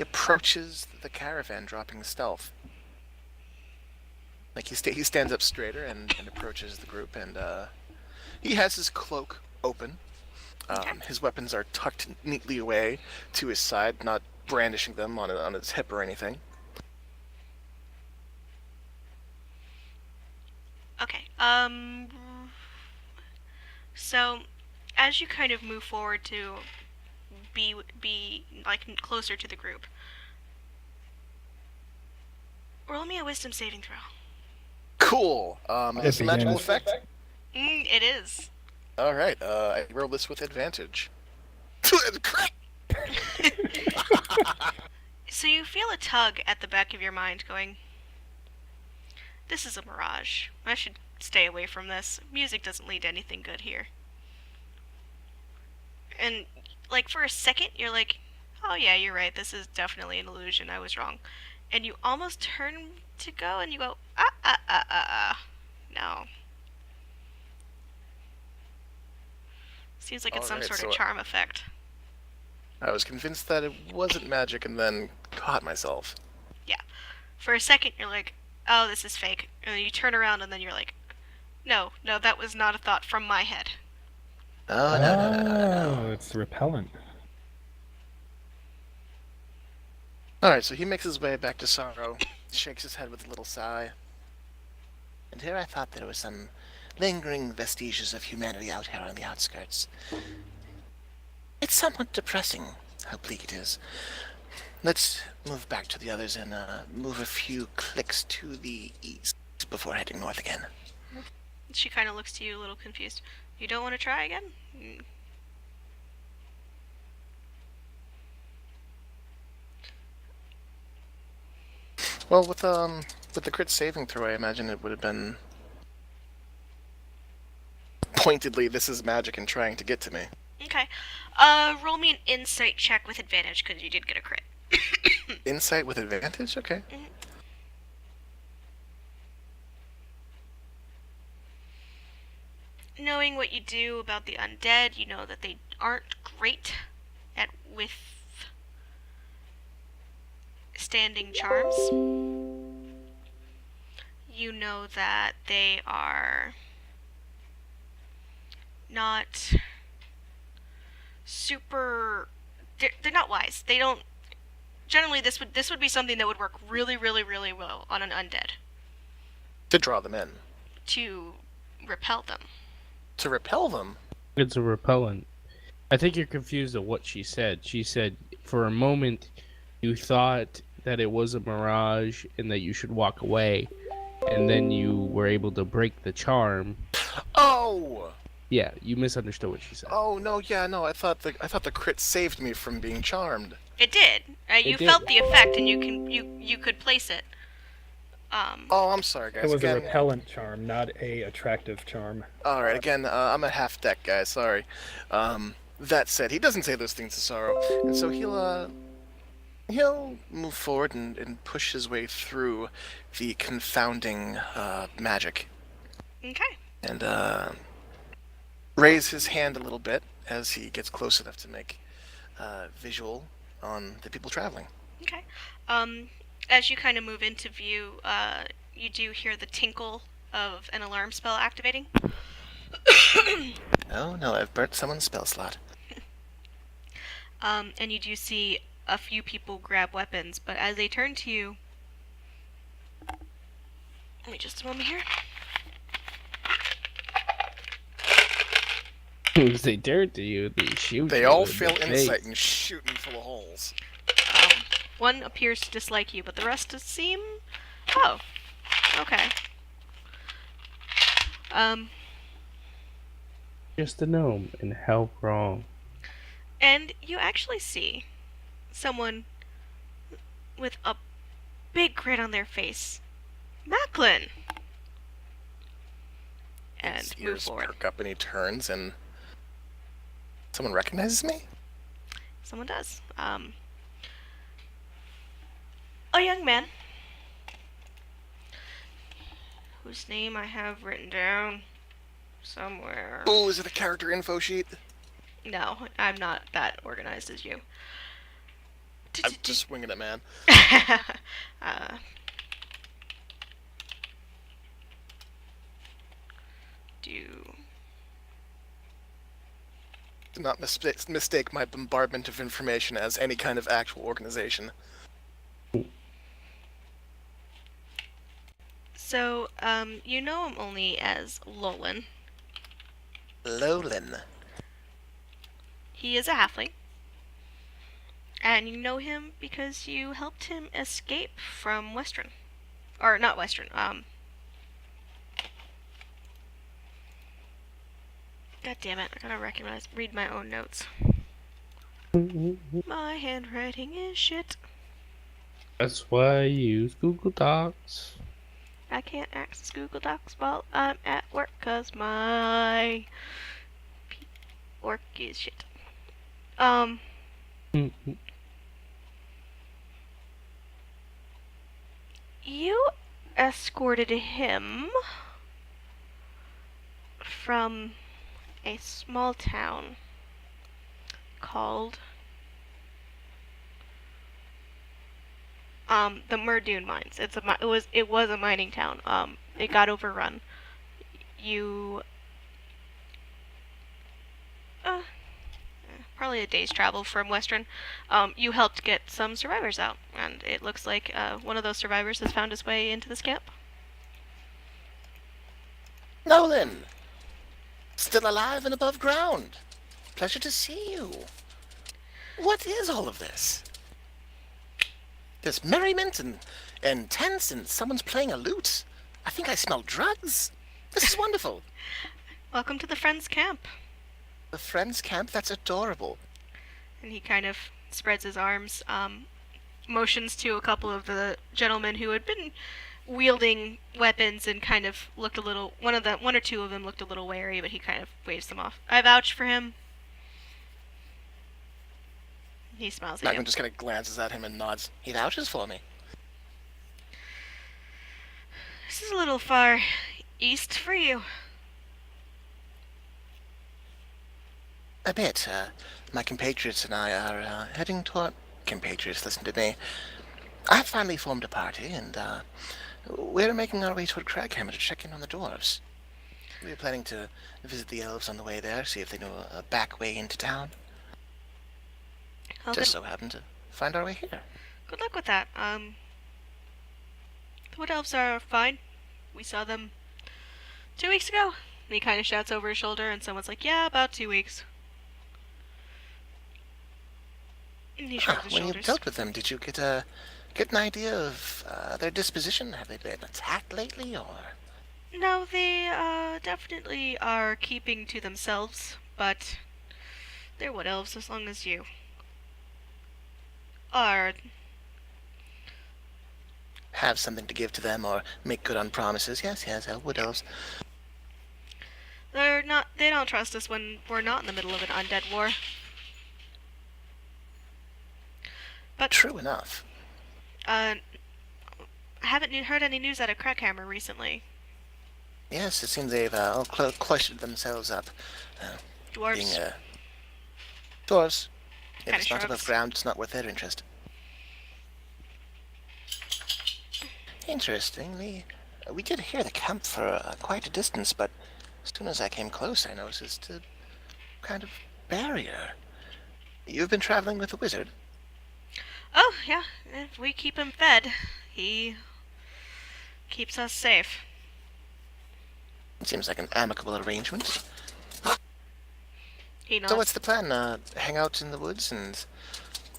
approaches the caravan, dropping stealth. Like he stands up straighter and approaches the group, and he has his cloak open. His weapons are tucked neatly away to his side, not brandishing them on his hip or anything. Okay. So, as you kind of move forward to be like closer to the group, roll me a wisdom saving throw. Cool. Is this a magical Advantage. effect? It is. All right. I roll this with advantage. So you feel a tug at the back of your mind going, this is a mirage. I should stay away from this. Music doesn't lead to anything good here. And, like, for a second, you're like, oh yeah, you're right, this is definitely an illusion, I was wrong. And you almost turn to go, and you go, no. Seems like it's some Alright, sort so of charm effect. I was convinced that it wasn't magic, and then caught myself. For a second, you're like, oh, this is fake. And then you turn around, and then you're like, no, that was not a thought from my head. Oh no. It's repellent. Alright, so he makes his way back to Sorrow, shakes his head with a little sigh. And here I thought there were some lingering vestiges of humanity out here on the outskirts. It's somewhat depressing how bleak it is. Let's move back to the others and move a few clicks to the east before heading north again. She kind of looks to you a little confused. You don't want to try again? Well, with the crit saving throw, I imagine it would have been pointedly, this is magic and trying to get to me. Okay. Roll me an insight check with advantage, because you did get a crit. Insight with advantage? Okay. Knowing what you do about the undead, you know that they aren't great at withstanding charms. You know that they are not super. They're not wise. They don't. Generally, this would be something that would work really, really, really well on an undead To draw them in. to repel them. To repel them? It's a repellent. I think you're confused at what she said. She said, for a moment, you thought that it was a mirage and that you should walk away. and then you were able to break the charm. Oh! Yeah, you misunderstood what she said. Oh no, yeah, no. I thought the crit saved me from being charmed. It did. You did. felt the effect, and you could place it. Oh, I'm sorry, guys. It was again, a repellent charm, not a attractive charm. all right, again, I'm a half deck guy. Sorry. That said, he doesn't say those things to Sorrow, and so he'll move forward and push his way through the confounding magic, Okay. and raise his hand a little bit as he gets close enough to make visual on the people traveling. Okay. As you kind of move into view, you do hear the tinkle of an alarm spell activating. Oh no, I've burnt someone's spell slot. And you do see a few people grab weapons, but as they turn to you... Let me just a moment here. If they dare to you, they shoot They you all in the fail face. insight and shoot me full of holes. One appears to dislike you, but the rest seem... Oh. Okay. Just a gnome, and how wrong. And you actually see someone with a big grin on their face. Macklin! And His move ears forward. perk up and he turns and... Someone recognizes me? Someone does. A young man. Whose name I have written down somewhere. Oh, is it a character info sheet? No, I'm not that organized as you. I'm just winging it, man. Do not mistake my bombardment of information as any kind of actual organization. So, you know him only as Lolan. Lolin. He is a halfling. And you know him because you helped him escape from Western. Or, not Western, God damn it, I gotta read my own notes. My handwriting is shit. That's why I use Google Docs. I can't access Google Docs while I'm at work because my work is shit. You escorted him from a small town called the Murdoon Mines. It was a mining town. It got overrun. You probably a day's travel from Western. You helped get some survivors out, and it looks like one of those survivors has found his way into this camp. Nolan! Still alive and above ground. Pleasure to see you. What is all of this? There's merriment and tents and someone's playing a lute. I think I smell drugs. This is wonderful. Welcome to the Friends Camp. The Friends Camp? That's adorable. And he kind of spreads his arms, motions to a couple of the gentlemen who had been wielding weapons and kind of looked a little... One or two of them looked a little wary, but he kind of waves them off. I vouch for him. He smiles at you. Macklin just kind of glances at him and nods. He vouches for me. This is a little far east for you. A bit. My compatriots and I are heading toward... Compatriots, listen to me. I've finally formed a party, and we're making our way toward Craghammer to check in on the dwarves. We're planning to visit the elves on the way there, see if they know a back way into town. Oh, Just so happen to find our way here. good luck with that. The Wood Elves are fine. We saw them 2 weeks ago. And he kind of shouts over his shoulder, and someone's like, yeah, about 2 weeks. And he shrugs his When you shoulders. dealt with them, did you get a get an idea of their disposition? Have they been attacked lately, or? No, they definitely are keeping to themselves, but they're wood elves as long as you are. Have something to give to them, or make good on promises. Yes, wood elves. They're not. They don't trust us when we're not in the middle of an undead war. But True enough. I haven't heard any news out of Crackhammer recently. Yes, it seems they've all clustered themselves up. Dwarves. Being dwarves. If Kinda it's not above shrugs. ground, it's not worth their interest. Interestingly, we did hear the camp for quite a distance, but as soon as I came close, I noticed a kind of barrier. You've been traveling with a wizard? Oh yeah, if we keep him fed, he keeps us safe. It seems like an amicable arrangement. He knows. So what's the plan? Hang out in the woods and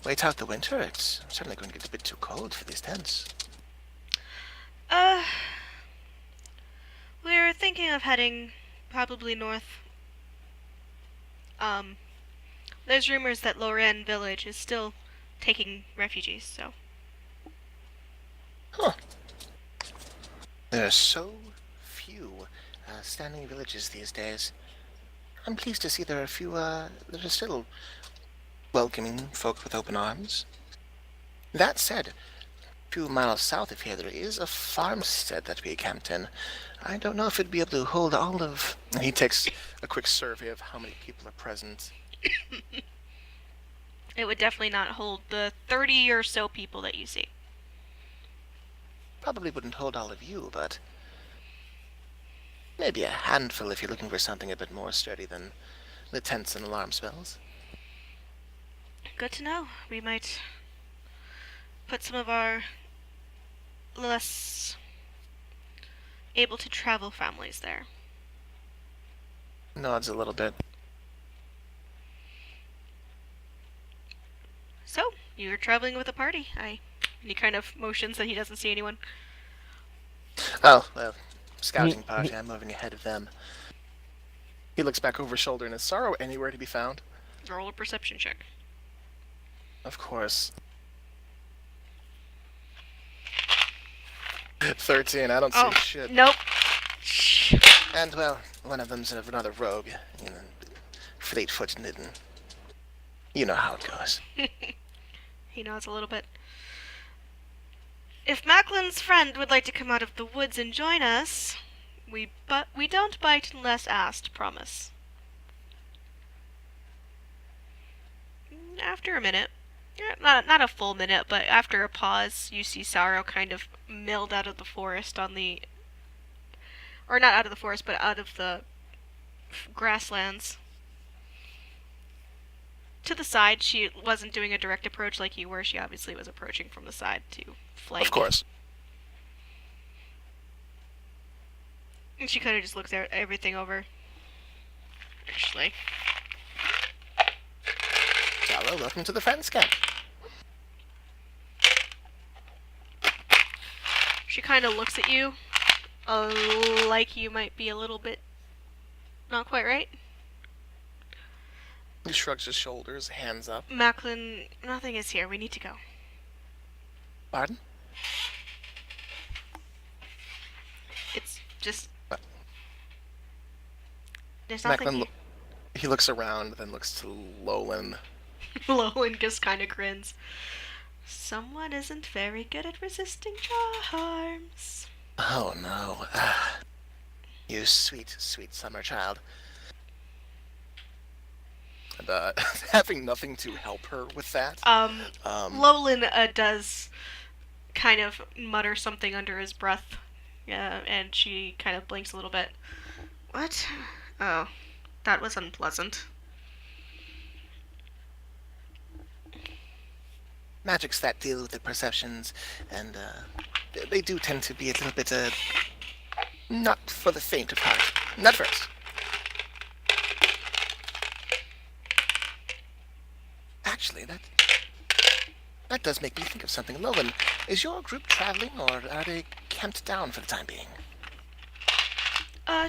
wait out the winter? It's certainly going to get a bit too cold for these tents. We're thinking of heading probably north. There's rumors that Lorraine Village is still taking refugees, so. Huh. There are so few standing villages these days. I'm pleased to see there are a few that are still welcoming folk with open arms. That said, a few miles south of here there is a farmstead that we camped in. I don't know if it'd be able to hold all of... He takes a quick survey of how many people are present. It would definitely not hold the 30 or so people that you see. Probably wouldn't hold all of you, but maybe a handful if you're looking for something a bit more sturdy than the tents and alarm spells. Good to know. We might put some of our less able to travel families there. Nods a little bit. So, you're traveling with a party. And he kind of motions that he doesn't see anyone. Oh, well, scouting party. I'm moving ahead of them. He looks back over his shoulder, and is Sorrow anywhere to be found? Roll a perception check. Of course. 13, I don't see shit. Nope. And, well, one of them's another rogue, fleet-footed, and you know how it goes. He nods a little bit. If Macklin's friend would like to come out of the woods and join us, we don't bite unless asked, promise. After a minute, not a full minute, but after a pause, you see Sorrow kind of milled out of the forest or not out of the forest, but out of the grasslands. To the side, she wasn't doing a direct approach like you were. She obviously was approaching from the side to flank. Of course. And she kind of just looks at everything over. Actually. Sorrow, welcome to the Friends Camp. She kind of looks at you, like you might be a little bit not quite right. He shrugs his shoulders, hands up. Macklin, nothing is here. We need to go. Pardon? It's just... There's nothing Macklin, here. he looks around, then looks to Lolan. Lolan just kind of grins. Someone isn't very good at resisting charms. Oh no. You sweet, sweet summer child. And, having nothing to help her with that. Lolan does kind of mutter something under his breath. And she kind of blinks a little bit. What? Oh, that was unpleasant. Magics that deal with the perceptions, and they do tend to be a little bit, not for the faint of heart. Not first. Actually, That does make me think of something. Lolan, is your group traveling, or are they camped down for the time being?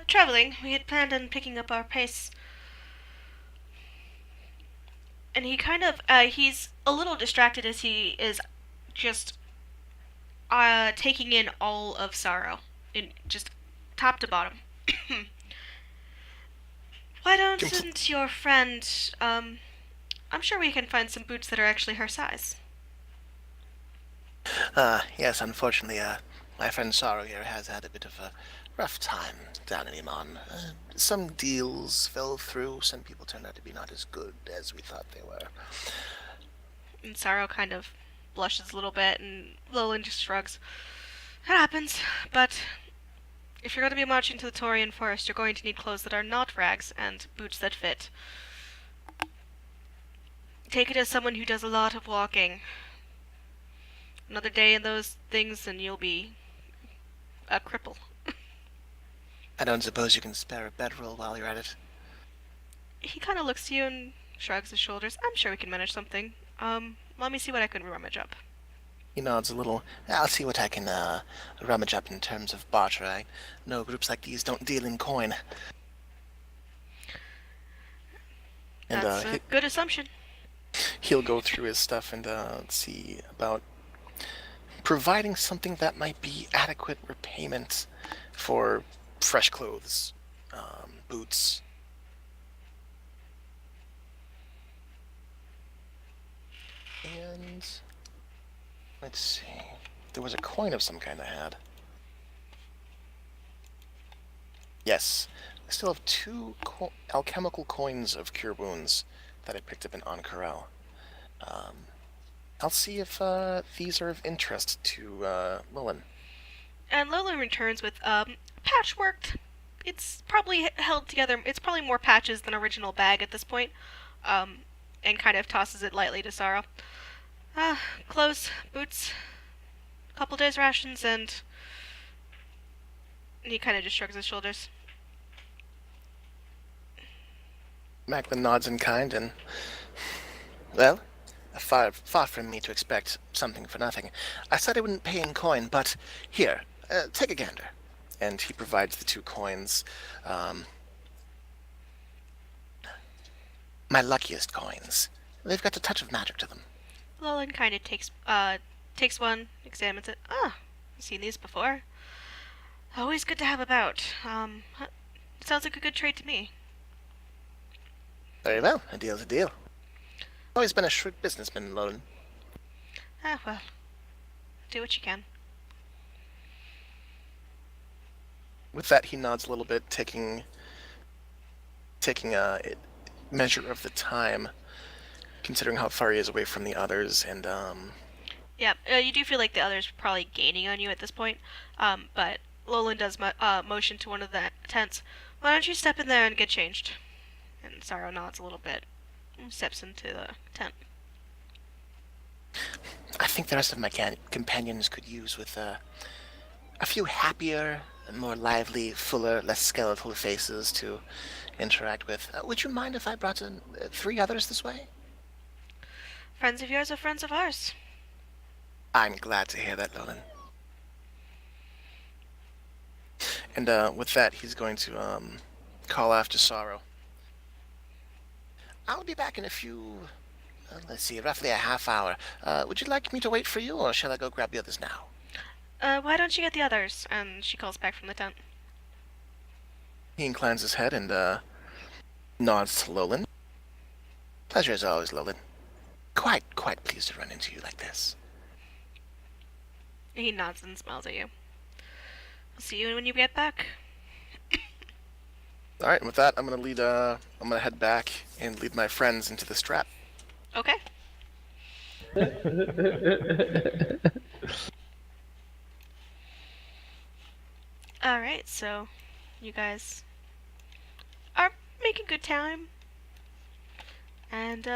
Traveling. We had planned on picking up our pace. And he kind of, he's a little distracted as he is just, taking in all of sorrow. In just top to bottom. Why don't your friend, I'm sure we can find some boots that are actually her size. Yes, unfortunately, my friend Sorrow here has had a bit of a rough time down in Iman. Some deals fell through, some people turned out to be not as good as we thought they were. And Sorrow kind of blushes a little bit, and Lolan just shrugs. It happens, but if you're going to be marching to the Taurian forest, you're going to need clothes that are not rags and boots that fit. Take it as someone who does a lot of walking. Another day in those things and you'll be a cripple. I don't suppose you can spare a bedroll while you're at it? He kind of looks to you and shrugs his shoulders. I'm sure we can manage something. Let me see what I can rummage up. He nods a little. I'll see what I can rummage up in terms of barter. I know groups like these don't deal in coin. And That's a good assumption. he'll go through his stuff and see about providing something that might be adequate repayment for fresh clothes, boots. And let's see. There was a coin of some kind I had. Yes. I still have two alchemical coins of cure wounds that I picked up in Ank'Harel. I'll see if these are of interest to Lolan. And Lolan returns with patchworked. It's probably held together. It's probably more patches than original bag at this point. And kind of tosses it lightly to Sorrow. Clothes, boots, couple days rations, and he kind of just shrugs his shoulders. Macklin nods in kind and, well, far from me to expect something for nothing. I said I wouldn't pay in coin, but here, take a gander. And he provides the two coins. My luckiest coins. They've got a touch of magic to them. Lolan kind of takes one, examines it. I've seen these before. Always good to have about. It sounds like a good trade to me. Very well, a deal's a deal. Always been a shrewd businessman, Lolan. Well, do what you can. With that, he nods a little bit, taking a measure of the time, considering how far he is away from the others, and Yeah, you do feel like the others are probably gaining on you at this point. But Lolan does motion to one of the tents. Why don't you step in there and get changed? And Sorrow nods a little bit, and steps into the tent. I think the rest of my companions could use with a few happier, more lively, fuller, less skeletal faces to interact with. Would you mind if I brought in 3 others this way? Friends of yours are friends of ours. I'm glad to hear that, Lolan. And with that, he's going to call after Sorrow. I'll be back in a few, let's see, roughly a half hour. Would you like me to wait for you, or shall I go grab the others now? Why don't you get the others? And she calls back from the tent. He inclines his head and nods to Lolan. Pleasure as always, Lolan. Quite pleased to run into you like this. He nods and smiles at you. I'll see you when you get back. All right, and with that, I'm gonna head back and lead my friends into the strap. Okay. Alright, so you guys are making good time. And,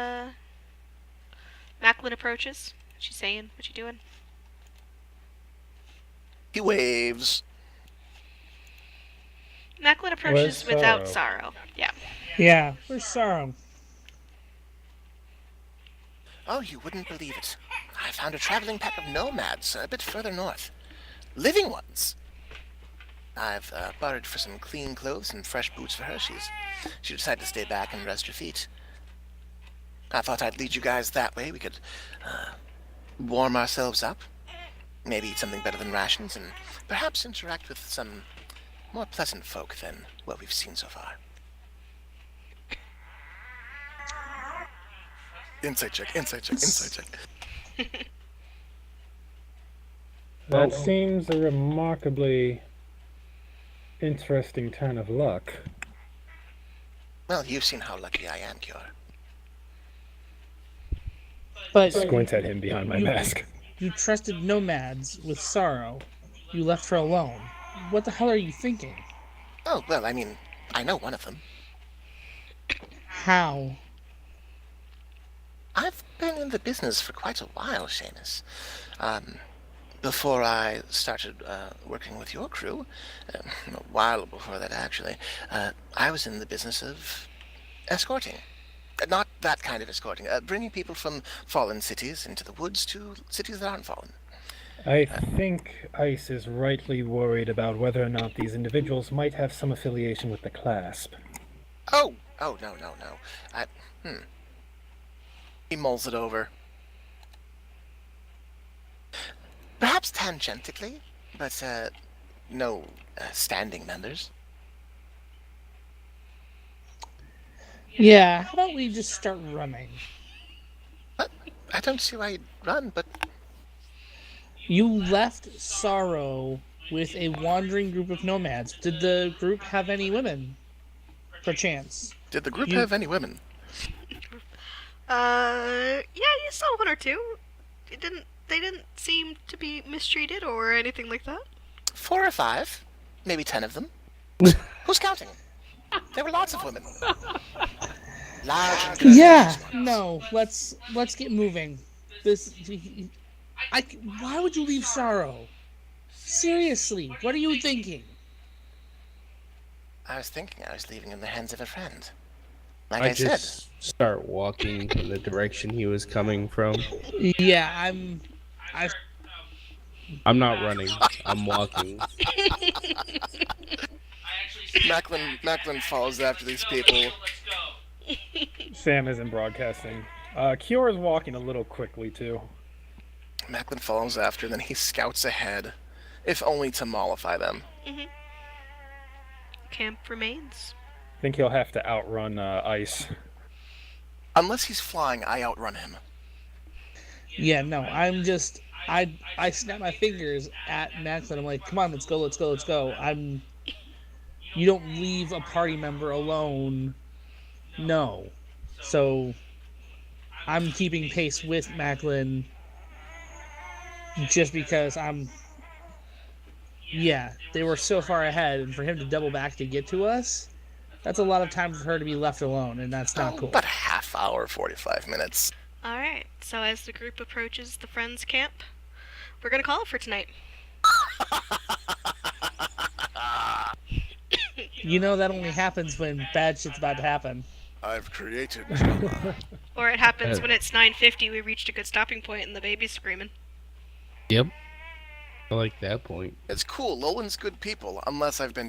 Macklin approaches. What's she saying? What you doing? He waves. Macklin approaches Where's without Sorrow? sorrow. Yeah. Yeah, where's Sorrow? Oh, you wouldn't believe it. I found a traveling pack of nomads a bit further north. Living ones. I've bartered for some clean clothes and fresh boots for her. She decided to stay back and rest her feet. I thought I'd lead you guys that way. We could warm ourselves up, maybe eat something better than rations, and perhaps interact with some more pleasant folk than what we've seen so far. Insight check, insight check, insight check. That seems a remarkably interesting turn of luck. Well, you've seen how lucky I am, Kior. But Squint at him behind my mask. you trusted nomads with sorrow. You left her alone. What the hell are you thinking? Oh, well, I mean, I know one of them. How? I've been in the business for quite a while, Seamus. Before I started working with your crew, a while before that actually, I was in the business of escorting. Not that kind of escorting, bringing people from fallen cities into the woods to cities that aren't fallen. I think Ice is rightly worried about whether or not these individuals might have some affiliation with the Clasp. Oh, no. He mulls it over. Perhaps tangentially, but no standing members. Yeah, how about we just start running? But I don't see why you'd run, but You left Sorrow with a wandering group of nomads. Did the group have any women? Perchance. did the group You- have any women? Yeah, you saw one or two. They didn't seem to be mistreated or anything like that. 4 or 5, maybe 10 of them. Who's counting? There were lots of women. Large and curvy Yeah, ones. no. Let's get moving. Why would you leave Sorrow? Seriously, what are you thinking? I was thinking I was leaving in the hands of a friend. Like I I said, just start walking in the direction he was coming from. Yeah, I'm not running. I'm walking. Macklin follows after these people. Sam isn't broadcasting. Kior is walking a little quickly, too. Macklin follows after, then he scouts ahead, if only to mollify them. Camp remains. I think he'll have to outrun Ice. Unless he's flying, I outrun him. Yeah, no. I snap my fingers at Macklin. I'm like, come on, let's go. You don't leave a party member alone. No. So I'm keeping pace with Macklin just because they were so far ahead, and for him to double back to get to us, that's a lot of time for her to be left alone, and that's not cool. About a half hour, 45 minutes. Alright, so as the group approaches the Friends camp, we're gonna call it for tonight. You know that only happens when bad shit's about to happen. I've created Or it happens when it's 9:50, we reached a good stopping point and the baby's screaming. Yep. I like that point. It's cool. Lolan's good people, unless I've been